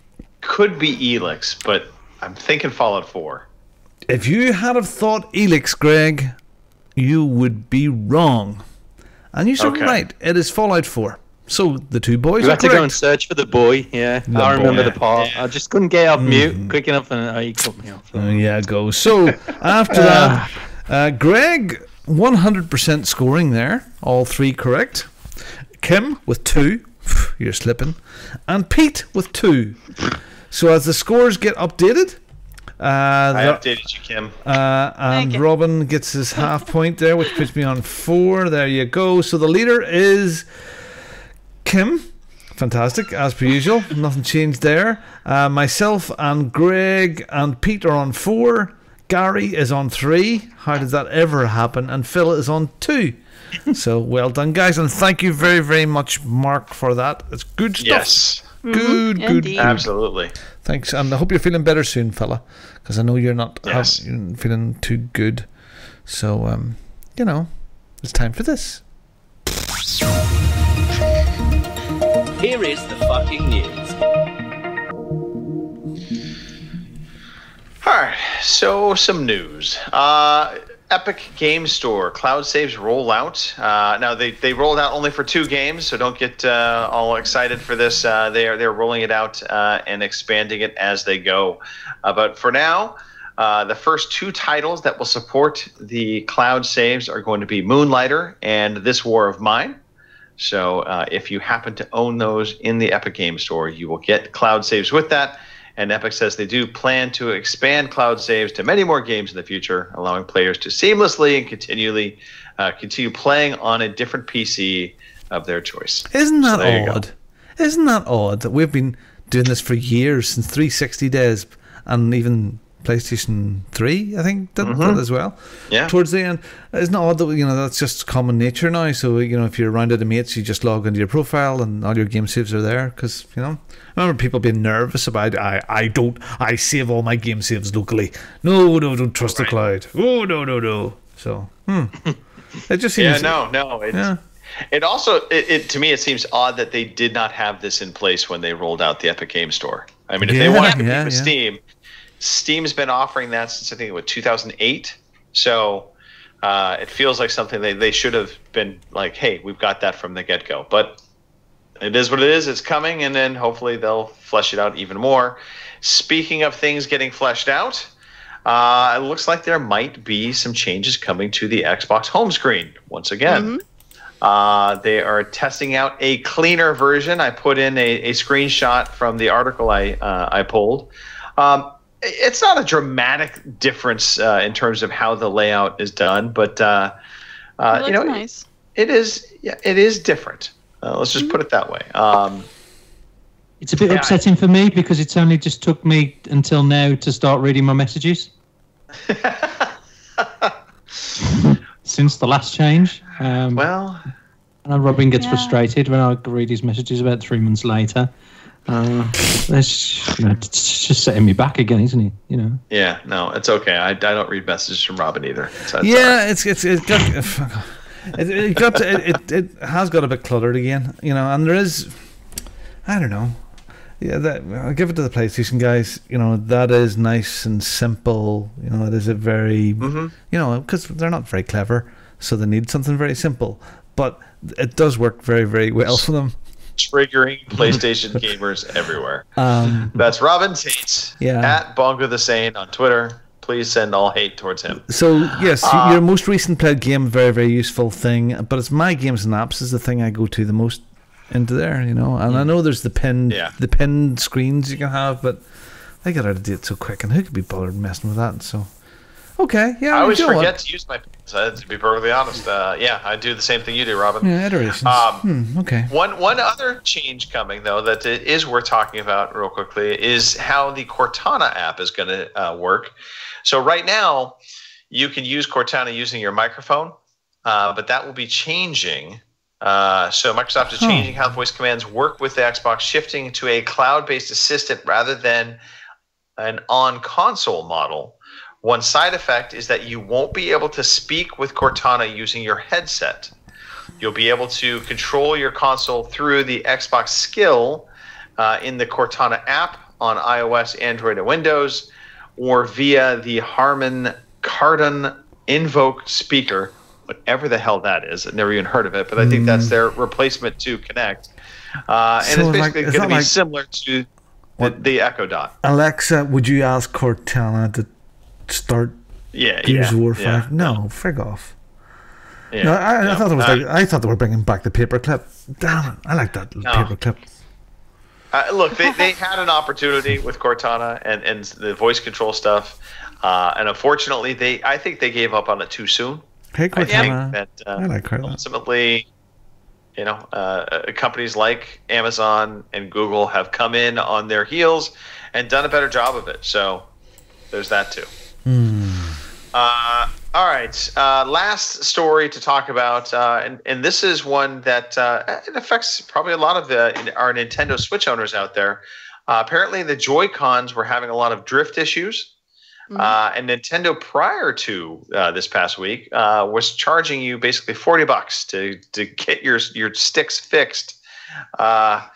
could be Elix, but I'm thinking Fallout 4. If you had have thought Elix, Greg, you would be wrong. And you're right. It is Fallout 4. So the two boys You are had to correct. go and search for the boy. Yeah, The I remember boy. the part. I just couldn't get off mute quick enough, and he cut me off. Yeah, go. So after that, Greg 100% scoring there. All 3 correct. Kim with 2. You're slipping. And Pete with 2. So as the scores get updated, I updated you, Kim. And Robin gets his half point there, which puts me on 4. There you go. So the leader is Kim. Fantastic, as per usual. Nothing changed there. Myself and Greg and Pete are on 4. Gary is on 3. How does that ever happen? And Phil is on 2. So well done, guys, and thank you very, very much, Mark, for that. It's good stuff. Yes. Good. Absolutely. Thanks, and I hope you're feeling better soon, fella, because I know you're not you're feeling too good. So, it's time for this. Here is the fucking news. All right, so some news. Epic Game Store cloud saves roll out. Now they rolled out only for 2 games, so don't get all excited for this. They're rolling it out and expanding it as they go. But for now, the first 2 titles that will support the cloud saves are going to be Moonlighter and This War of Mine. So if you happen to own those in the Epic Game Store, you will get cloud saves with that. And Epic says they do plan to expand cloud saves to many more games in the future, allowing players to seamlessly and continue playing on a different PC of their choice. Isn't that odd? Isn't that odd that we've been doing this for years, since 360 days, and even PlayStation 3, I think, did that as well. Yeah. Towards the end. Isn't it odd that, that's just common nature now? So, if you're around other mates, you just log into your profile and all your game saves are there. Because, I remember people being nervous about, I save all my game saves locally. No, don't trust the cloud. Oh, no. So, it just seems... No. It also, to me, it seems odd that they did not have this in place when they rolled out the Epic Game Store. I mean, if they wanted to compete with Steam... Steam's been offering that since, I think, 2008. So it feels like something they should have been like, hey, we've got that from the get-go. But it is what it is. It's coming, and then hopefully they'll flesh it out even more. Speaking of things getting fleshed out, it looks like there might be some changes coming to the Xbox home screen once again. They are testing out a cleaner version. I put in a screenshot from the article I pulled. It's not a dramatic difference in terms of how the layout is done, but nice. It is different. Let's just put it that way. It's a bit upsetting for me because it's only just took me until now to start reading my messages since the last change. And Robin gets frustrated when I read his messages about 3 months later. It's just setting me back again, isn't he? Yeah, no, it's okay. I don't read messages from Robin either. So it has got a bit cluttered again, and there is, I don't know. Yeah, I'll give it to the PlayStation guys. That is nice and simple. It is a very, because they're not very clever, so they need something very simple. But it does work very, very well for them. Triggering PlayStation gamers everywhere. That's Robin Tate at Bongo the Sane on Twitter. Please send all hate towards him. So yes, your most recent played game, very, very useful thing. But it's My Games and Apps is the thing I go to the most into there. And I know there's the pinned screens you can have, but I get out of date so quick, and who could be bothered messing with that? So. Okay, yeah. I always forget to use my pins, to be perfectly honest. I do the same thing you do, Robin. Yeah, iterations. Okay. One other change coming, though, that it is worth talking about real quickly is how the Cortana app is going to work. So right now, you can use Cortana using your microphone, but that will be changing. So Microsoft is changing how voice commands work with the Xbox, shifting to a cloud-based assistant rather than an on-console model. One side effect is that you won't be able to speak with Cortana using your headset. You'll be able to control your console through the Xbox skill in the Cortana app on iOS, Android, and Windows, or via the Harman Kardon Invoke speaker, whatever the hell that is. I've never even heard of it, but I think that's their replacement to Kinect. And it's basically going to be similar to the Echo Dot. Alexa, would you ask Cortana to start Gears of War 5? No, frig off. No, I thought it was I thought they were bringing back the paperclip. Damn it, I like that paperclip. Look, they had an opportunity with Cortana and the voice control stuff, and unfortunately, I think they gave up on it too soon. Hey, Cortana. I like Cortana. Ultimately, companies like Amazon and Google have come in on their heels and done a better job of it. So there's that too. All right. Last story to talk about, and this is one that it affects probably a lot of our Nintendo Switch owners out there. Apparently, the Joy-Cons were having a lot of drift issues, and Nintendo, prior to this past week, was charging you basically $40 to get your sticks fixed. Yeah.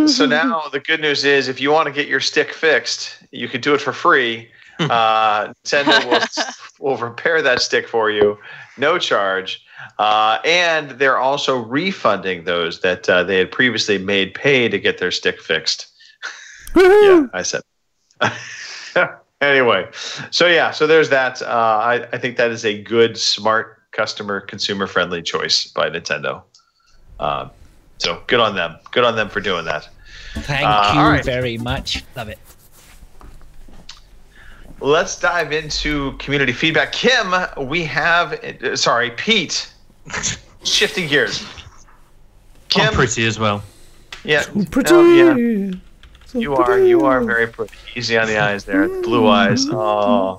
So now the good news is, if you want to get your stick fixed, you can do it for free. Nintendo will repair that stick for you, no charge. And they're also refunding those that they had previously made pay to get their stick fixed. Yeah, I said. Anyway, so there's that. I think that is a good, smart, consumer-friendly choice by Nintendo. So good on them. Good on them for doing that. Thank you very much. Love it. Let's dive into community feedback. Kim, we have... Sorry, Pete. Shifting gears. Kim, I'm pretty as well. Yeah. So pretty. Yeah. So you are very pretty. Easy on the eyes there. Blue eyes. Oh.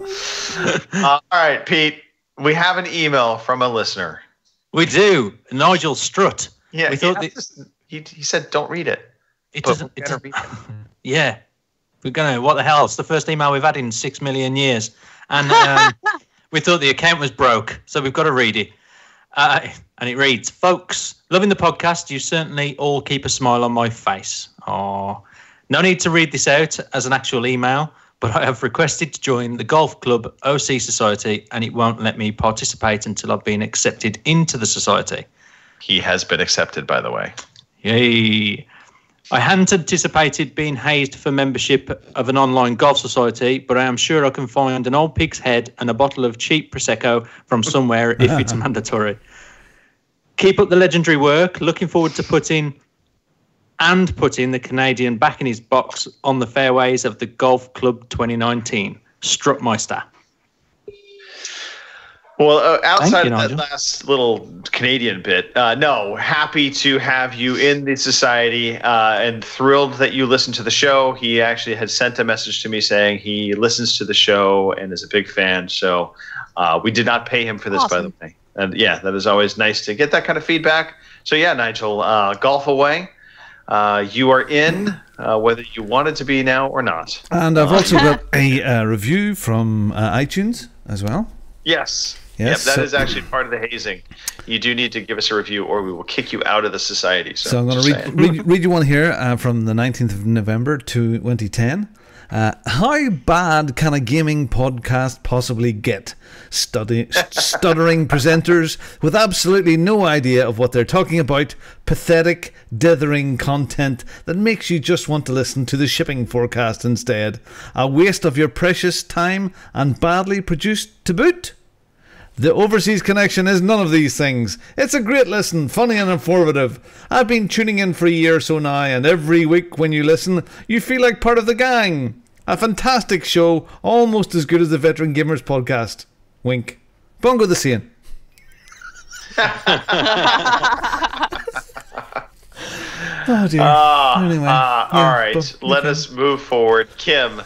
All right, Pete. We have an email from a listener. We do. Nigel Strutt. Yeah. We thought he said don't read it. It doesn't. Yeah. We're gonna. What the hell? It's the first email we've had in 6 million years, and we thought the account was broke, so we've got to read it. And it reads, "Folks, loving the podcast. You certainly all keep a smile on my face. Oh, no need to read this out as an actual email, but I have requested to join the golf club OC Society, and it won't let me participate until I've been accepted into the society." He has been accepted, by the way. Yay. I hadn't anticipated being hazed for membership of an online golf society, but I am sure I can find an old pig's head and a bottle of cheap Prosecco from somewhere if it's mandatory. Keep up the legendary work. Looking forward to putting the Canadian back in his box on the fairways of the Golf Club 2019. Struttmeister. Well, outside of that last little Canadian bit, no, happy to have you in the society and thrilled that you listen to the show. He actually had sent a message to me saying he listens to the show and is a big fan. So we did not pay him for this, by the way. And yeah, that is always nice to get that kind of feedback. So yeah, Nigel, golf away. You are in, whether you wanted to be now or not. And I've also got a review from iTunes as well. Yes. Yes, that is actually part of the hazing. You do need to give us a review or we will kick you out of the society. So I'm going to read you one here from the 19th of November 2010. How bad can a gaming podcast possibly get? Stuttering presenters with absolutely no idea of what they're talking about. Pathetic, dithering content that makes you just want to listen to the shipping forecast instead. A waste of your precious time and badly produced to boot. The Overseas Connection is none of these things. It's a great listen, funny and informative. I've been tuning in for a year or so now, and every week when you listen, you feel like part of the gang. A fantastic show, almost as good as the Veteran Gamers podcast. Wink. Bongo the Sane. Oh dear. Anyway, all right, let us move forward. Kim.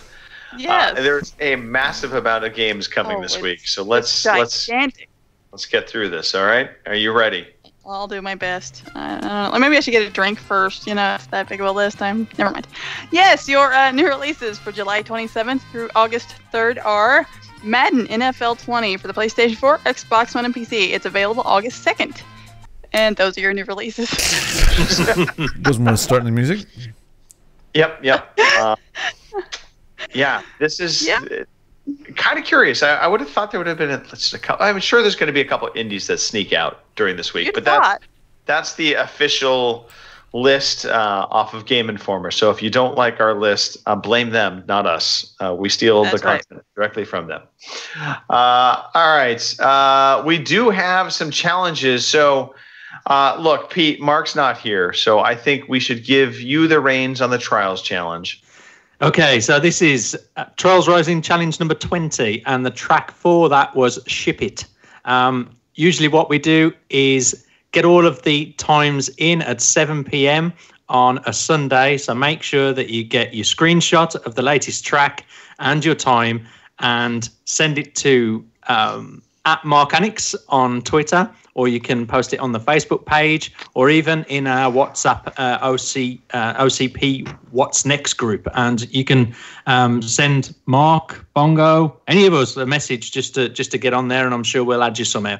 Yes. There's a massive amount of games coming this week, so let's get through this. All right, are you ready? I'll do my best. Maybe I should get a drink first. You know, it's that big of a list. Never mind. Yes, your new releases for July 27th through August 3rd are Madden NFL 20 for the PlayStation 4, Xbox One, and PC. It's available August 2nd. And those are your new releases. Doesn't want to start the music. Yep. Yeah, this is kind of curious. I would have thought there would have been a couple. I'm sure there's going to be a couple of indies that sneak out during this week, but that's the official list off of Game Informer. So if you don't like our list, blame them, not us. We steal the content directly from them. All right, we do have some challenges. So look, Pete, Mark's not here, so I think we should give you the reins on the Trials Challenge. Okay, so this is Trials Rising Challenge number 20, and the track for that was Ship It. Usually what we do is get all of the times in at 7 p.m. on a Sunday, so make sure that you get your screenshot of the latest track and your time and send it to at MarkAnix on Twitter, or you can post it on the Facebook page, or even in our WhatsApp OCP What's Next group. And you can send Mark, Bongo, any of us a message just to get on there, and I'm sure we'll add you somehow.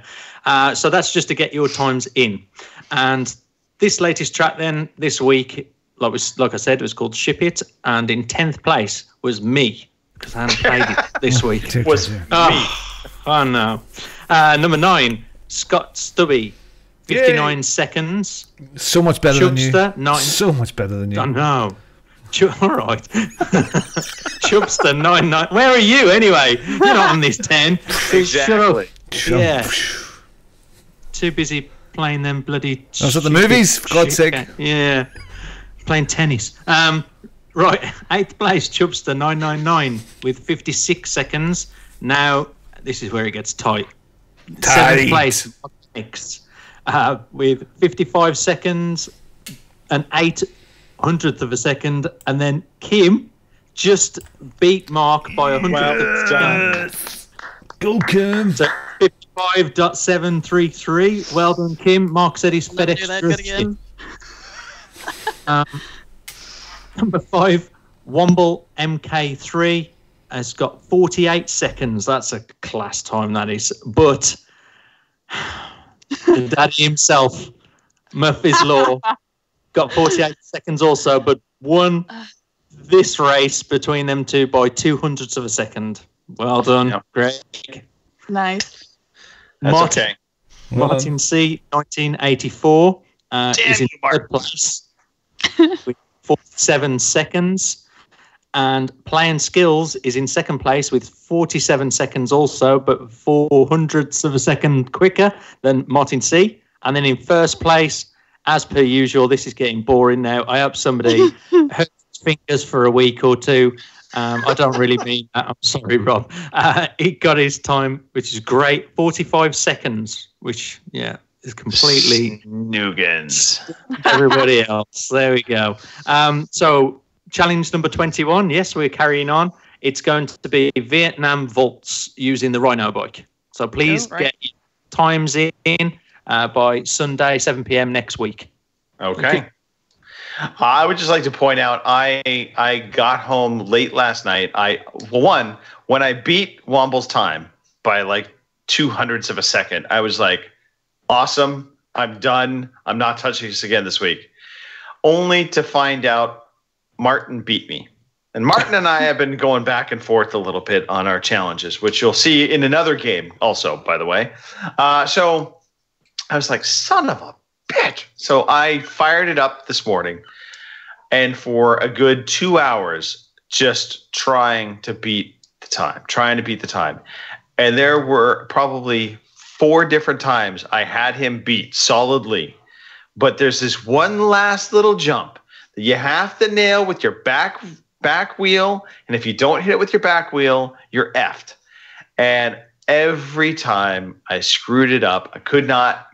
So that's just to get your times in. And this latest track then this week, like I said, was called Ship It, and in 10th place was me, because I hadn't played it this week. Was me. Oh no. Number 9, Scott Stubby, 59 seconds. So much better than you. Chubster, 9. So much better than you. I know. All right. Chubster, 9. Where are you anyway? You're not on this 10. Exactly. Shut up. Yeah. Too busy playing them bloody. I was at the movies, for God's sake. Yeah. Playing tennis. Right. 8th place, Chubster, 999 with 56 seconds. Now, this is where it gets tight. 7th place, Mix, with 55 seconds, an 800th of a second, and then Kim just beat Mark by 100th. Go, Kim. So 55.733. Well done, Kim. Mark said he's fed Do that good again. Number 5, Womble MK3 has got 48 seconds. That's a class time, that is. But the daddy himself, Murphy's Law, got 48 seconds also, but won this race between them two by 200ths of a second. Well done, Greg. Nice. That's Martin, okay. Martin C, 1984, is in third place with 47 seconds. And Playing Skills is in second place with 47 seconds also, but 400ths of a second quicker than Martin C. And then in first place, as per usual, this is getting boring now. I hope somebody hurt his fingers for a week or two. I don't really mean that. I'm sorry, Rob. He got his time, which is great. 45 seconds, which, yeah, is completely Nugans. everybody else. There we go. So challenge number 21. Yes, we're carrying on. It's going to be Vietnam vaults using the Rhino bike. So please get your times in by Sunday, 7 p.m. next week. Okay. I would just like to point out, I got home late last night. When I beat Womble's time by like 200ths of a second, I was like, awesome. I'm done. I'm not touching this again this week. Only to find out Martin beat me. And Martin and I have been going back and forth a little bit on our challenges, which you'll see in another game also, by the way. So I was like, son of a bitch. So I fired it up this morning, and for a good 2 hours, just trying to beat the time. And there were probably 4 different times I had him beat solidly. But there's this one last little jump that you have to nail with your back wheel, and if you don't hit it with your back wheel, you're effed. And every time I screwed it up, I could not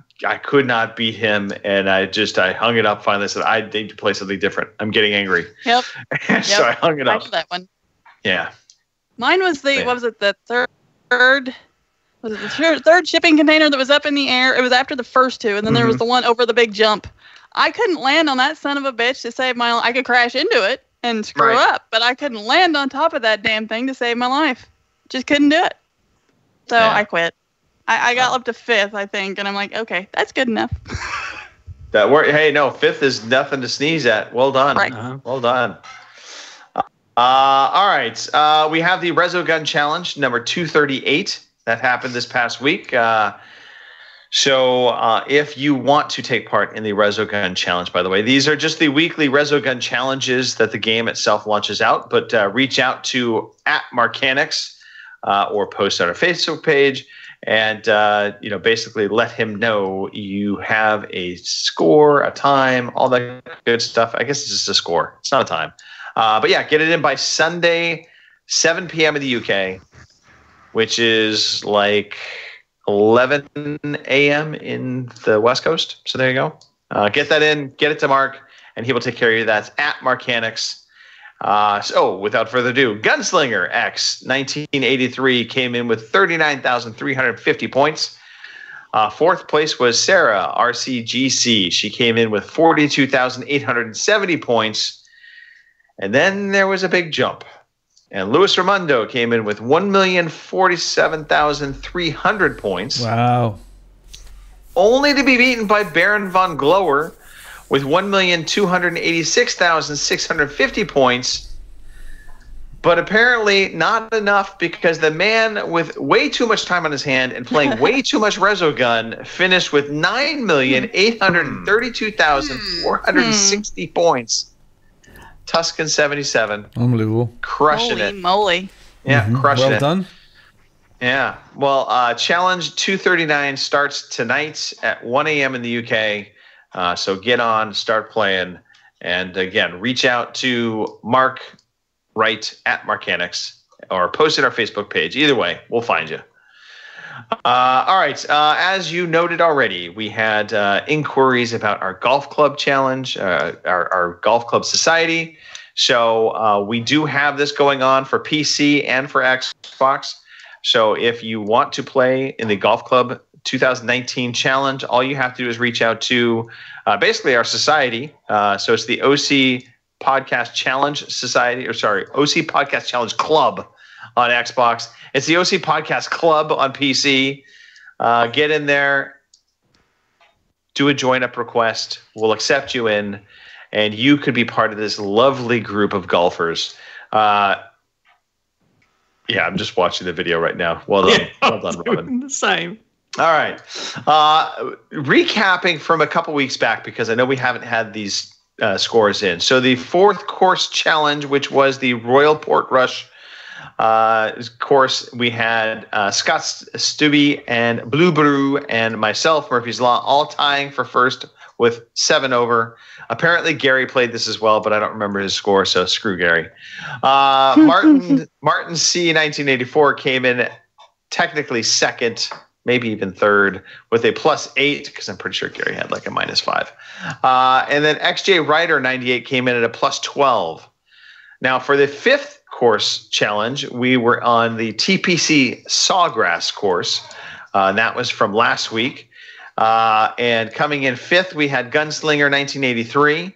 beat him, and I hung it up finally. I said, I need to play something different. I'm getting angry. Yep. So I hung it up. I knew that one. Yeah. Mine was the third shipping container that was up in the air. It was after the first 2, and then there was the one over the big jump. I couldn't land on that son of a bitch to save my life. I could crash into it and screw up, but I couldn't land on top of that damn thing to save my life. Just couldn't do it. So I quit. I got up to 5th, I think, and I'm like, okay, that's good enough. That worked. Hey, no, 5th is nothing to sneeze at. Well done. Right. Well done. All right. We have the Resogun Challenge, number 238. That happened this past week. So if you want to take part in the Resogun Challenge, by the way, these are just the weekly Resogun challenges that the game itself launches out. But reach out to @Marcanix or post on our Facebook page, and basically let him know you have a score, a time, all that good stuff. I guess it's just a score. It's not a time. But yeah, get it in by Sunday, 7 p.m. in the UK, which is like 11 a.m. in the West Coast. So there you go. Get that in, get it to Mark, and he will take care of you. That's @Marcanix. So without further ado, Gunslinger X 1983 came in with 39,350 points. 4th place was Sarah RCGC. She came in with 42,870 points. And then there was a big jump. And Luis Raimondo came in with 1,047,300 points. Wow. Only to be beaten by Baron von Glower with 1,286,650 points. But apparently not enough, because the man with way too much time on his hand and playing way too much Resogun finished with 9,832,460 points. Tuscan 77. Unbelievable. Crushing Holy it. moly. Yeah, crushing it. Well done. Yeah. Well, Challenge 239 starts tonight at 1 a.m. in the UK. So get on, start playing. And again, reach out to Mark Wright at Marcanix, or post it on our Facebook page. Either way, we'll find you. All right. As you noted already, we had inquiries about our golf club challenge, our golf club society. So we do have this going on for PC and for Xbox. So if you want to play in the golf club 2019 challenge, all you have to do is reach out to basically our society. So it's the OC Podcast Challenge Society, OC Podcast Challenge Club on Xbox. It's the OC Podcast Club on PC. Get in there, do a join up request. We'll accept you in, and you could be part of this lovely group of golfers. Yeah, I'm just watching the video right now. Well done, well done, Robin. The same. All right. Recapping from a couple weeks back, because I know we haven't had these scores in. So the fourth course challenge, which was the Royal Port Rush course, we had Scott Stubbe and Blue Brew and myself, Murphy's Law, all tying for first with 7 over. Apparently Gary played this as well, but I don't remember his score, so screw Gary. Martin C. 1984 came in technically second, maybe even third, with a +8, because I'm pretty sure Gary had like a -5. And then XJ Ryder 98 came in at a +12. Now for the fifth course challenge, we were on the TPC Sawgrass course. And that was from last week. And coming in fifth, we had Gunslinger 1983.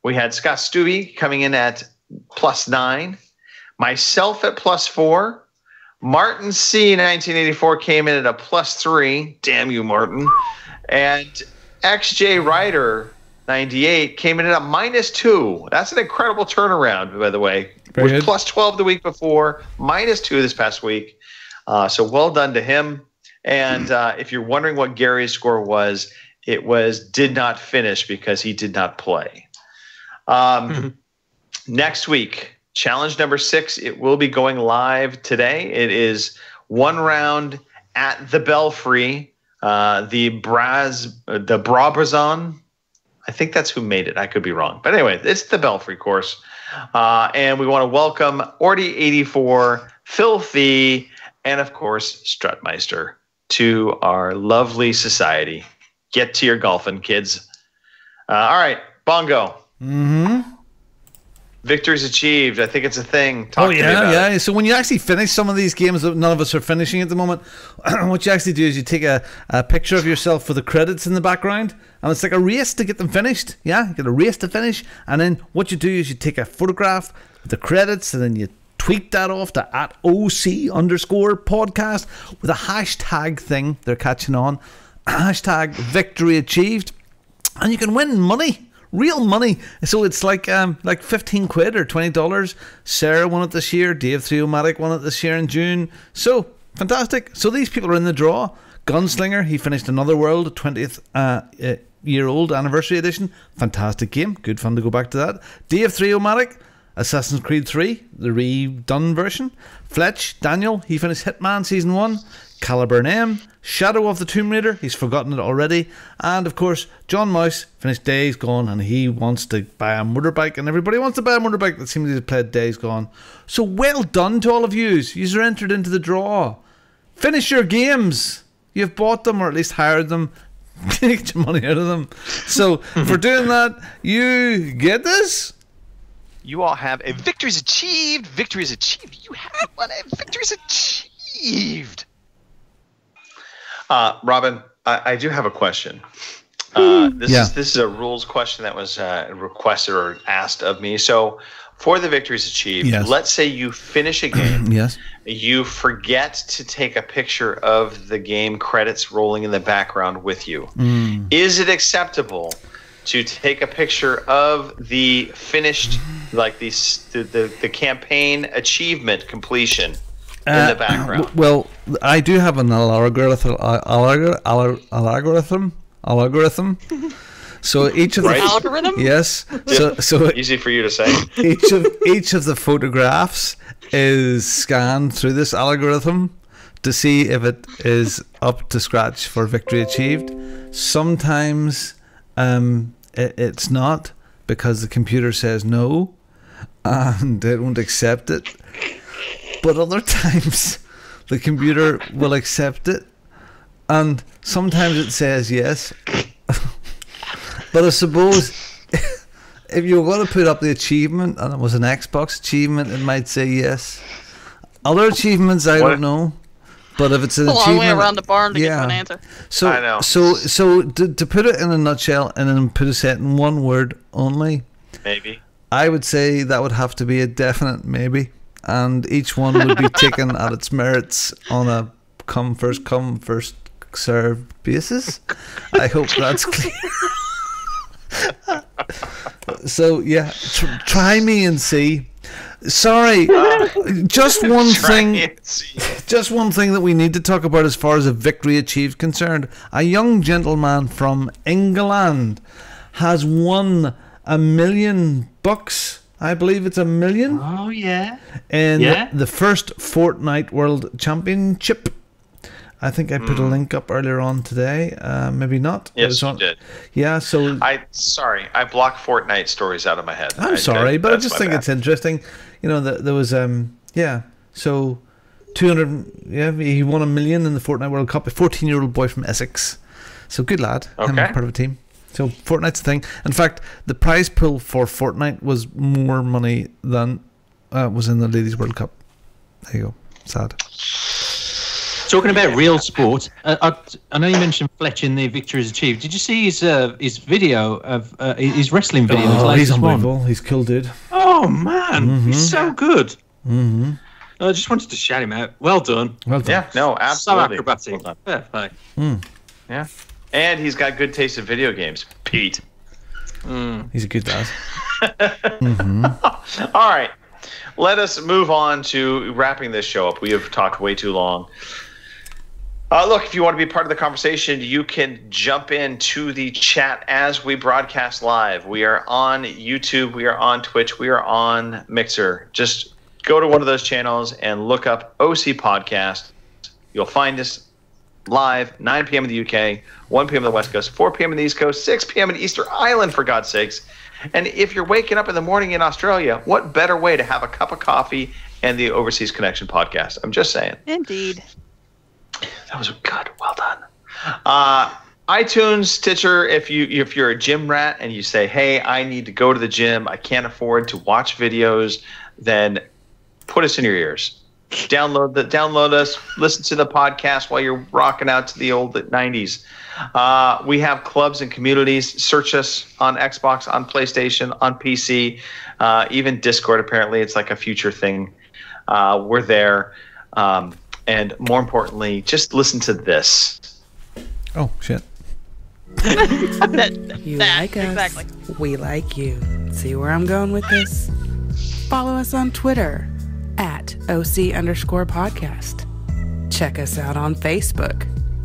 We had Scott Stubbe coming in at +9. Myself at +4. Martin C. 1984 came in at a +3. Damn you, Martin. And XJ Ryder 98 came in at a -2. That's an incredible turnaround, by the way. Very was good. +12 the week before, -2 this past week. So well done to him. And if you're wondering what Gary's score was, it was did not finish because he did not play. Next week, challenge number 6, it will be going live today. It is 1 round at the Belfry, the Brabazon. I think that's who made it. I could be wrong. But anyway, it's the Belfry course. And we want to welcome Orty84, Filthy, and of course, Strutmeister to our lovely society. Get to your golfing, kids. All right, Bongo. Mm-hmm. Victories achieved. I think it's a thing. Talk to me about it. So when you actually finish some of these games that none of us are finishing at the moment, what you actually do is you take a picture of yourself for the credits in the background, and it's like a race to get them finished. Yeah, you get a race to finish, and then what you do is you take a photograph of the credits, and then you tweet that off to @OC_podcast with a hashtag thing they're catching on. Hashtag victory achieved, and you can win money. Real money. So it's like 15 quid or $20. Sarah won it this year. Dave 3-O-Matic won it this year in June. So fantastic. So these people are in the draw. Gunslinger, he finished Another World, 20th year old anniversary edition. Fantastic game. Good fun to go back to that. Dave 3-O-Matic, Assassin's Creed 3, the redone version. Fletch, Daniel, he finished Hitman Season 1. Caliburn M, Shadow of the Tomb Raider, he's forgotten it already. And of course, John Mouse finished Days Gone, and he wants to buy a motorbike, and everybody wants to buy a motorbike that seems to have played Days Gone. So well done to all of you. You're entered into the draw. Finish your games. You've bought them, or at least hired them. Get your money out of them. So for doing that, you get this. You all have a victories achieved. Victories achieved. You have one. A victories achieved. Robin, I do have a question. This is a rules question that was requested or asked of me. So for the victories achieved, let's say you finish a game. Yes. You forget to take a picture of the game credits rolling in the background with you. Is it acceptable to take a picture of the finished like the campaign achievement completion in the background. Well, I do have an algorithm. So each of the algorithm. Yes. So easy for you to say. each of the photographs is scanned through this algorithm to see if it is up to scratch for victory achieved. Sometimes it's not, because the computer says no and it won't accept it. But other times the computer will accept it, and sometimes it says yes. But I suppose if you were going to put up the achievement and it was an Xbox achievement, it might say yes. Other achievements, I don't know. But if it's an achievement, a long way around the barn to get to an answer. So, I know. So to put it in a nutshell and then put it in one word only, maybe, I would say that would have to be a definite maybe, and each one would be taken at its merits on a come first served basis. I hope that's clear. So yeah, try me and see. Sorry, just one thing. Just one thing that we need to talk about as far as a victory achieved concerned. A young gentleman from England has won $1 million. I believe it's $1 million. Oh yeah. In the first Fortnite World Championship. I think I put a link up earlier on today. Maybe not. Yes, you did. Yeah, so I blocked Fortnite stories out of my head. I'm sorry, but I just think it's interesting. You know, there was so 200. Yeah, he won $1 million in the Fortnite World Cup. A 14-year-old boy from Essex. So good lad. Okay. Him part of a team. So Fortnite's a thing. In fact, the prize pool for Fortnite was more money than was in the Ladies World Cup. There you go. Sad. Talking about real sport, I know you mentioned Fletch in the victories achieved. Did you see his video of his wrestling video? Oh, he's unbelievable. He's cool, dude. Oh man, he's so good. Mm-hmm. I just wanted to shout him out. Well done. Well done. Yeah, no, absolutely. So acrobatic. Well Fair play. Yeah, and he's got good taste in video games, Pete. He's a good lad. All right, let us move on to wrapping this show up. We have talked way too long. Look, if you want to be part of the conversation, you can jump into the chat as we broadcast live. We are on YouTube, we are on Twitch, we are on Mixer. Just go to one of those channels and look up OC Podcast. You'll find us live, 9 p.m. in the UK, 1 p.m. on the West Coast, 4 p.m. in the East Coast, 6 p.m. in Easter Island, for God's sakes. And if you're waking up in the morning in Australia, what better way to have a cup of coffee and the Overseas Connection podcast? I'm just saying. Indeed. That was good. Well done. iTunes, Stitcher, if you're a gym rat and you say, hey, I need to go to the gym, I can't afford to watch videos, then put us in your ears. Download us, listen to the podcast while you're rocking out to the old 90s. We have clubs and communities. Search us on Xbox, on PlayStation, on PC, even Discord. Apparently, it's like a future thing. We're there. And more importantly, just listen to this. Oh, shit. You like us. Exactly. We like you. See where I'm going with this? Follow us on Twitter at OC_podcast. Check us out on Facebook,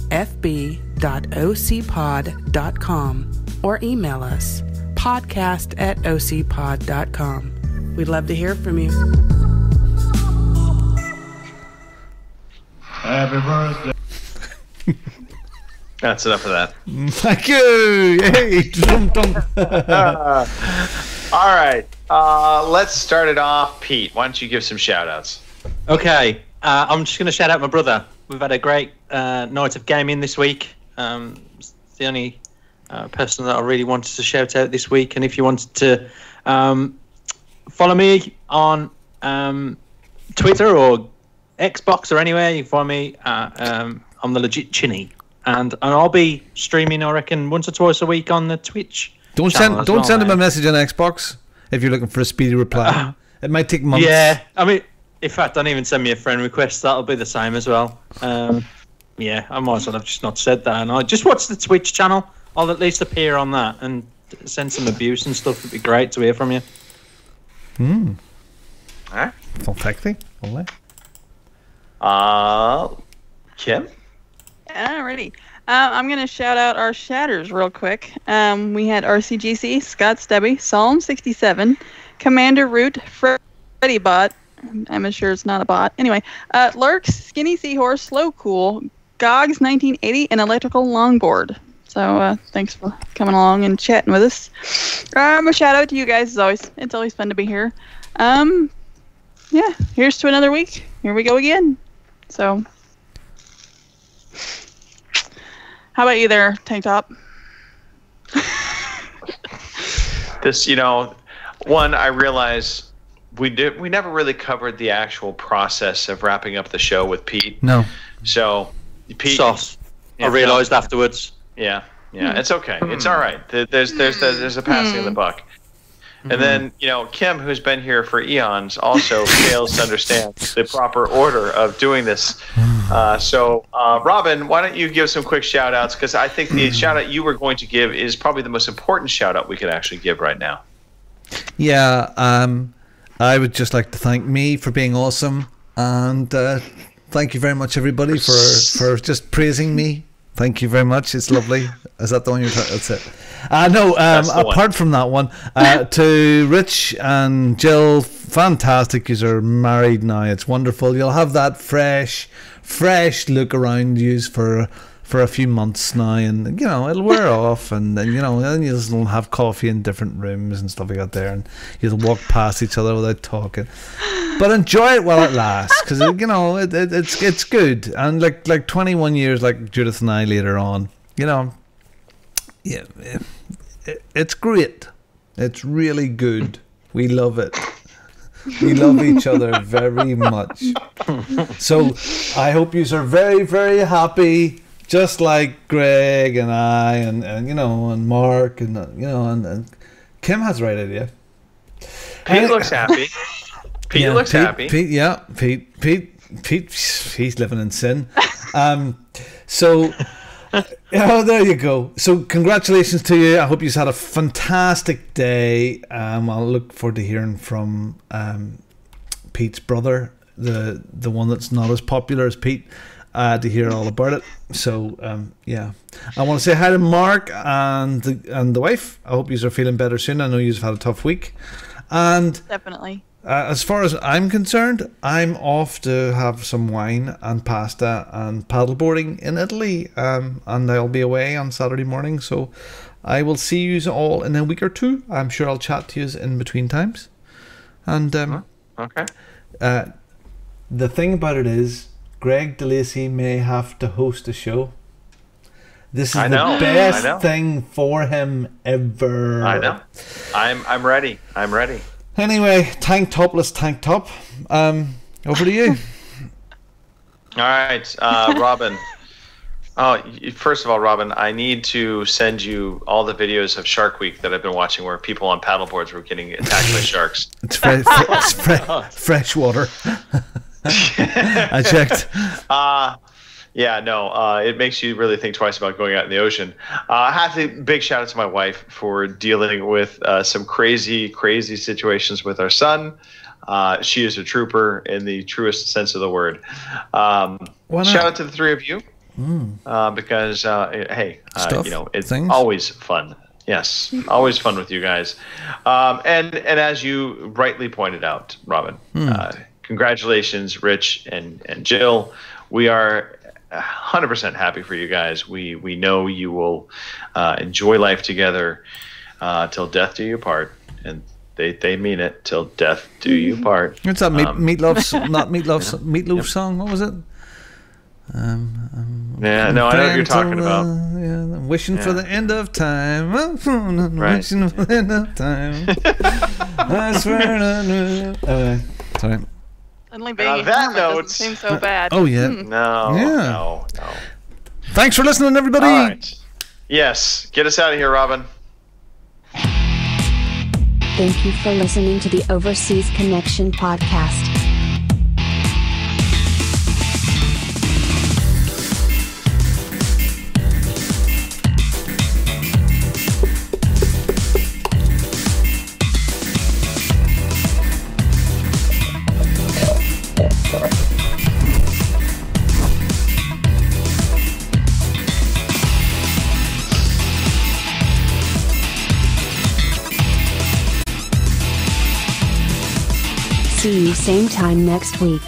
fb.ocpod.com, or email us, podcast@ocpod.com. We'd love to hear from you. Happy birthday. That's enough of that. Thank you. Yay. All right. Let's start it off. Pete, why don't you give some shout outs? Okay. I'm just going to shout out my brother. We've had a great night of gaming this week. It's the only person that I really wanted to shout out this week. And if you wanted to follow me on Twitter or Xbox or anywhere, you can find me. I'm the Legit Chinny. And I'll be streaming, I reckon, once or twice a week on the Twitch. Don't send him a message on Xbox if you're looking for a speedy reply. It might take months. Yeah, I mean, in fact, don't even send me a friend request. That'll be the same as well. Yeah, I might as well have just not said that. And I just watch the Twitch channel. I'll at least appear on that and send some abuse and stuff. It'd be great to hear from you. All right. Fantastic. Olé. Kim? Alrighty. I'm going to shout out our shatters real quick. We had RCGC, Scott Stubby, Psalm 67, Commander Root, Freddy Bot. I'm sure it's not a bot. Anyway, Lurks, Skinny Seahorse, Slow Cool, Gogs 1980, and Electrical Longboard. So thanks for coming along and chatting with us. A shout out to you guys as always. It's always fun to be here. Yeah, here's to another week. Here we go again. So, how about you there, Tank Top? This, one, I realize we never really covered the actual process of wrapping up the show with Pete. No. So, Pete. Sauce. I realised afterwards. Yeah, it's okay. It's all right. There's a passing of the buck. And then, Kim, who's been here for eons, also fails to understand the proper order of doing this. So, Robin, why don't you give some quick shout-outs? Because I think the shout-out you were going to give is probably the most important shout-out we could actually give right now. Yeah, I would just like to thank me for being awesome. And thank you very much, everybody, for just praising me. Thank you very much. It's lovely. Is that the one you're talking? That's it. No, apart from that one, to Rich and Jill, fantastic. You are married now. It's wonderful. You'll have that fresh look around you for a few months now, and it'll wear off, and then you'll have coffee in different rooms and stuff like that there, and you'll walk past each other without talking. But enjoy it while it lasts, because it's good. And like 21 years, like Judith and I later on, yeah, it's great. It's really good. We love it. We love each other very much. So I hope you are very, very happy, just like Greg and I, and Mark, and Kim has the right idea. Pete looks happy. Pete looks happy. Pete, he's living in sin. So, there you go. So, congratulations to you. I hope you've had a fantastic day. I'll look forward to hearing from Pete's brother, the one that's not as popular as Pete, to hear all about it. So, I want to say hi to Mark and the wife. I hope you are feeling better soon. I know you've had a tough week. And definitely. As far as I'm concerned, I'm off to have some wine and pasta and paddleboarding in Italy, and I'll be away on Saturday morning, so I will see you all in a week or two. I'm sure I'll chat to you in between times. And okay. The thing about it is, Greg DeLacy may have to host a show. This is the best thing for him ever. I know. I'm ready. I'm ready. Anyway, tank top. Over to you. All right, Robin. First of all, Robin, I need to send you all the videos of Shark Week that I've been watching where people on paddleboards were getting attacked by sharks. It's fresh water. I checked. It makes you really think twice about going out in the ocean. I have to big shout out to my wife for dealing with some crazy situations with our son. She is a trooper in the truest sense of the word. Shout out to the three of you because it's always fun. Yes, always fun with you guys. And as you rightly pointed out, Robin, congratulations, Rich and Jill. We are 100% happy for you guys. We know you will enjoy life together till death do you part, and they mean it, till death do you part. What's that Meatloaf song? What was it? I know what you're talking about. Wishing for the end of time. Wishing for the end of time. I swear. Sorry. Suddenly being doesn't seem so bad. Oh yeah. No. Thanks for listening, everybody. All right. Yes. Get us out of here, Robin. Thank you for listening to the Overseas Connection podcast. same time next week.